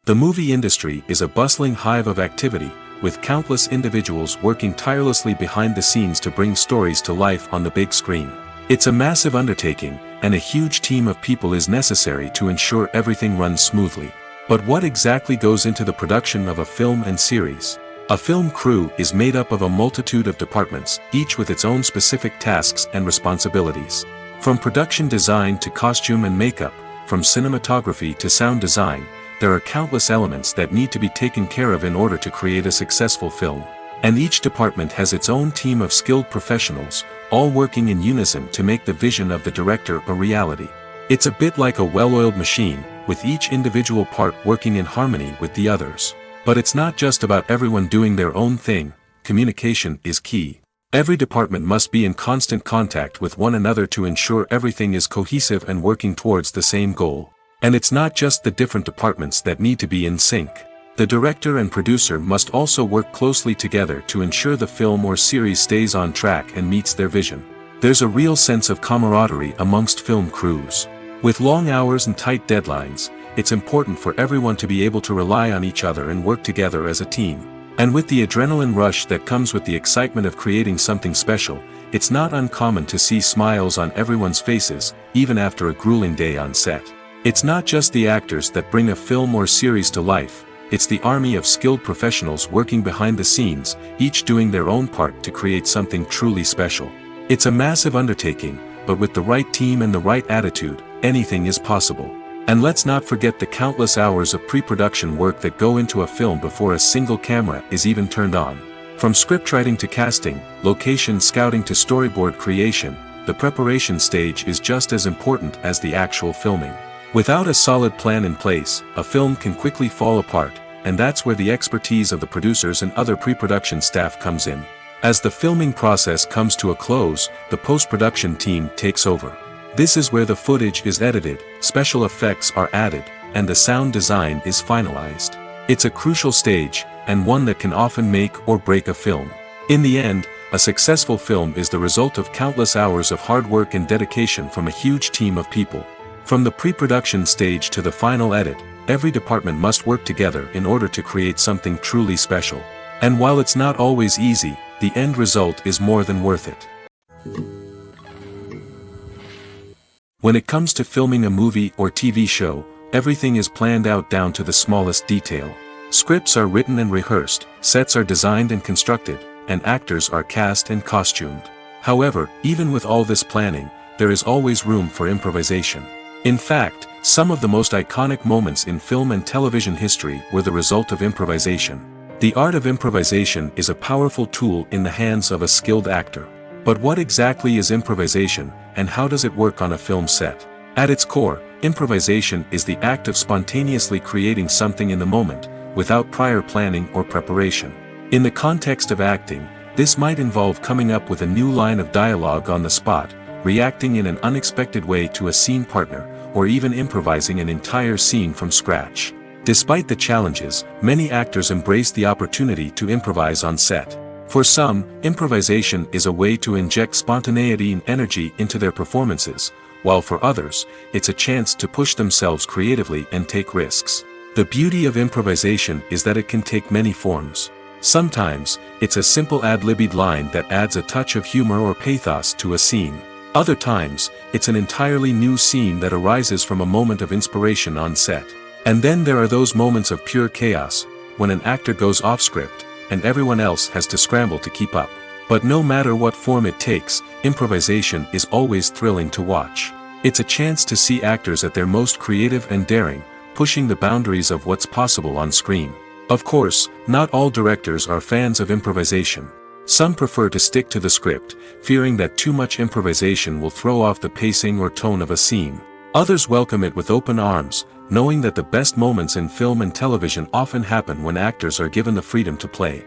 Speaker 1: The movie industry is a bustling hive of activity, with countless individuals working tirelessly behind the scenes to bring stories to life on the big screen. It's a massive undertaking, and a huge team of people is necessary to ensure everything runs smoothly. But what exactly goes into the production of a film and series? A film crew is made up of a multitude of departments, each with its own specific tasks and responsibilities. From production design to costume and makeup, from cinematography to sound design, there are countless elements that need to be taken care of in order to create a successful film. And each department has its own team of skilled professionals, all working in unison to make the vision of the director a reality. It's a bit like a well-oiled machine, with each individual part working in harmony with the others. But it's not just about everyone doing their own thing. Communication is key. Every department must be in constant contact with one another to ensure everything is cohesive and working towards the same goal. And it's not just the different departments that need to be in sync. The director and producer must also work closely together to ensure the film or series stays on track and meets their vision. There's a real sense of camaraderie amongst film crews. With long hours and tight deadlines, it's important for everyone to be able to rely on each other and work together as a team. And with the adrenaline rush that comes with the excitement of creating something special, it's not uncommon to see smiles on everyone's faces, even after a grueling day on set. It's not just the actors that bring a film or series to life. It's the army of skilled professionals working behind the scenes, each doing their own part to create something truly special. It's a massive undertaking, but with the right team and the right attitude, anything is possible. And let's not forget the countless hours of pre-production work that go into a film before a single camera is even turned on. From scriptwriting to casting, location scouting to storyboard creation, the preparation stage is just as important as the actual filming. Without a solid plan in place, a film can quickly fall apart, and that's where the expertise of the producers and other pre-production staff comes in. As the filming process comes to a close, the post-production team takes over. This is where the footage is edited, special effects are added, and the sound design is finalized. It's a crucial stage, and one that can often make or break a film. In the end, a successful film is the result of countless hours of hard work and dedication from a huge team of people. From the pre-production stage to the final edit, every department must work together in order to create something truly special. And while it's not always easy, the end result is more than worth it. When it comes to filming a movie or TV show, everything is planned out down to the smallest detail. Scripts are written and rehearsed, sets are designed and constructed, and actors are cast and costumed. However, even with all this planning, there is always room for improvisation. In fact, some of the most iconic moments in film and television history were the result of improvisation. The art of improvisation is a powerful tool in the hands of a skilled actor. But what exactly is improvisation, and how does it work on a film set? At its core, improvisation is the act of spontaneously creating something in the moment, without prior planning or preparation. In the context of acting, this might involve coming up with a new line of dialogue on the spot, reacting in an unexpected way to a scene partner, or even improvising an entire scene from scratch. Despite the challenges, many actors embrace the opportunity to improvise on set. For some, improvisation is a way to inject spontaneity and energy into their performances, while for others, it's a chance to push themselves creatively and take risks. The beauty of improvisation is that it can take many forms. Sometimes, it's a simple ad-libbed line that adds a touch of humor or pathos to a scene. Other times, it's an entirely new scene that arises from a moment of inspiration on set. And then there are those moments of pure chaos, when an actor goes off script, and everyone else has to scramble to keep up. But no matter what form it takes, improvisation is always thrilling to watch. It's a chance to see actors at their most creative and daring, pushing the boundaries of what's possible on screen. Of course, not all directors are fans of improvisation. Some prefer to stick to the script, fearing that too much improvisation will throw off the pacing or tone of a scene. Others welcome it with open arms, knowing that the best moments in film and television often happen when actors are given the freedom to play.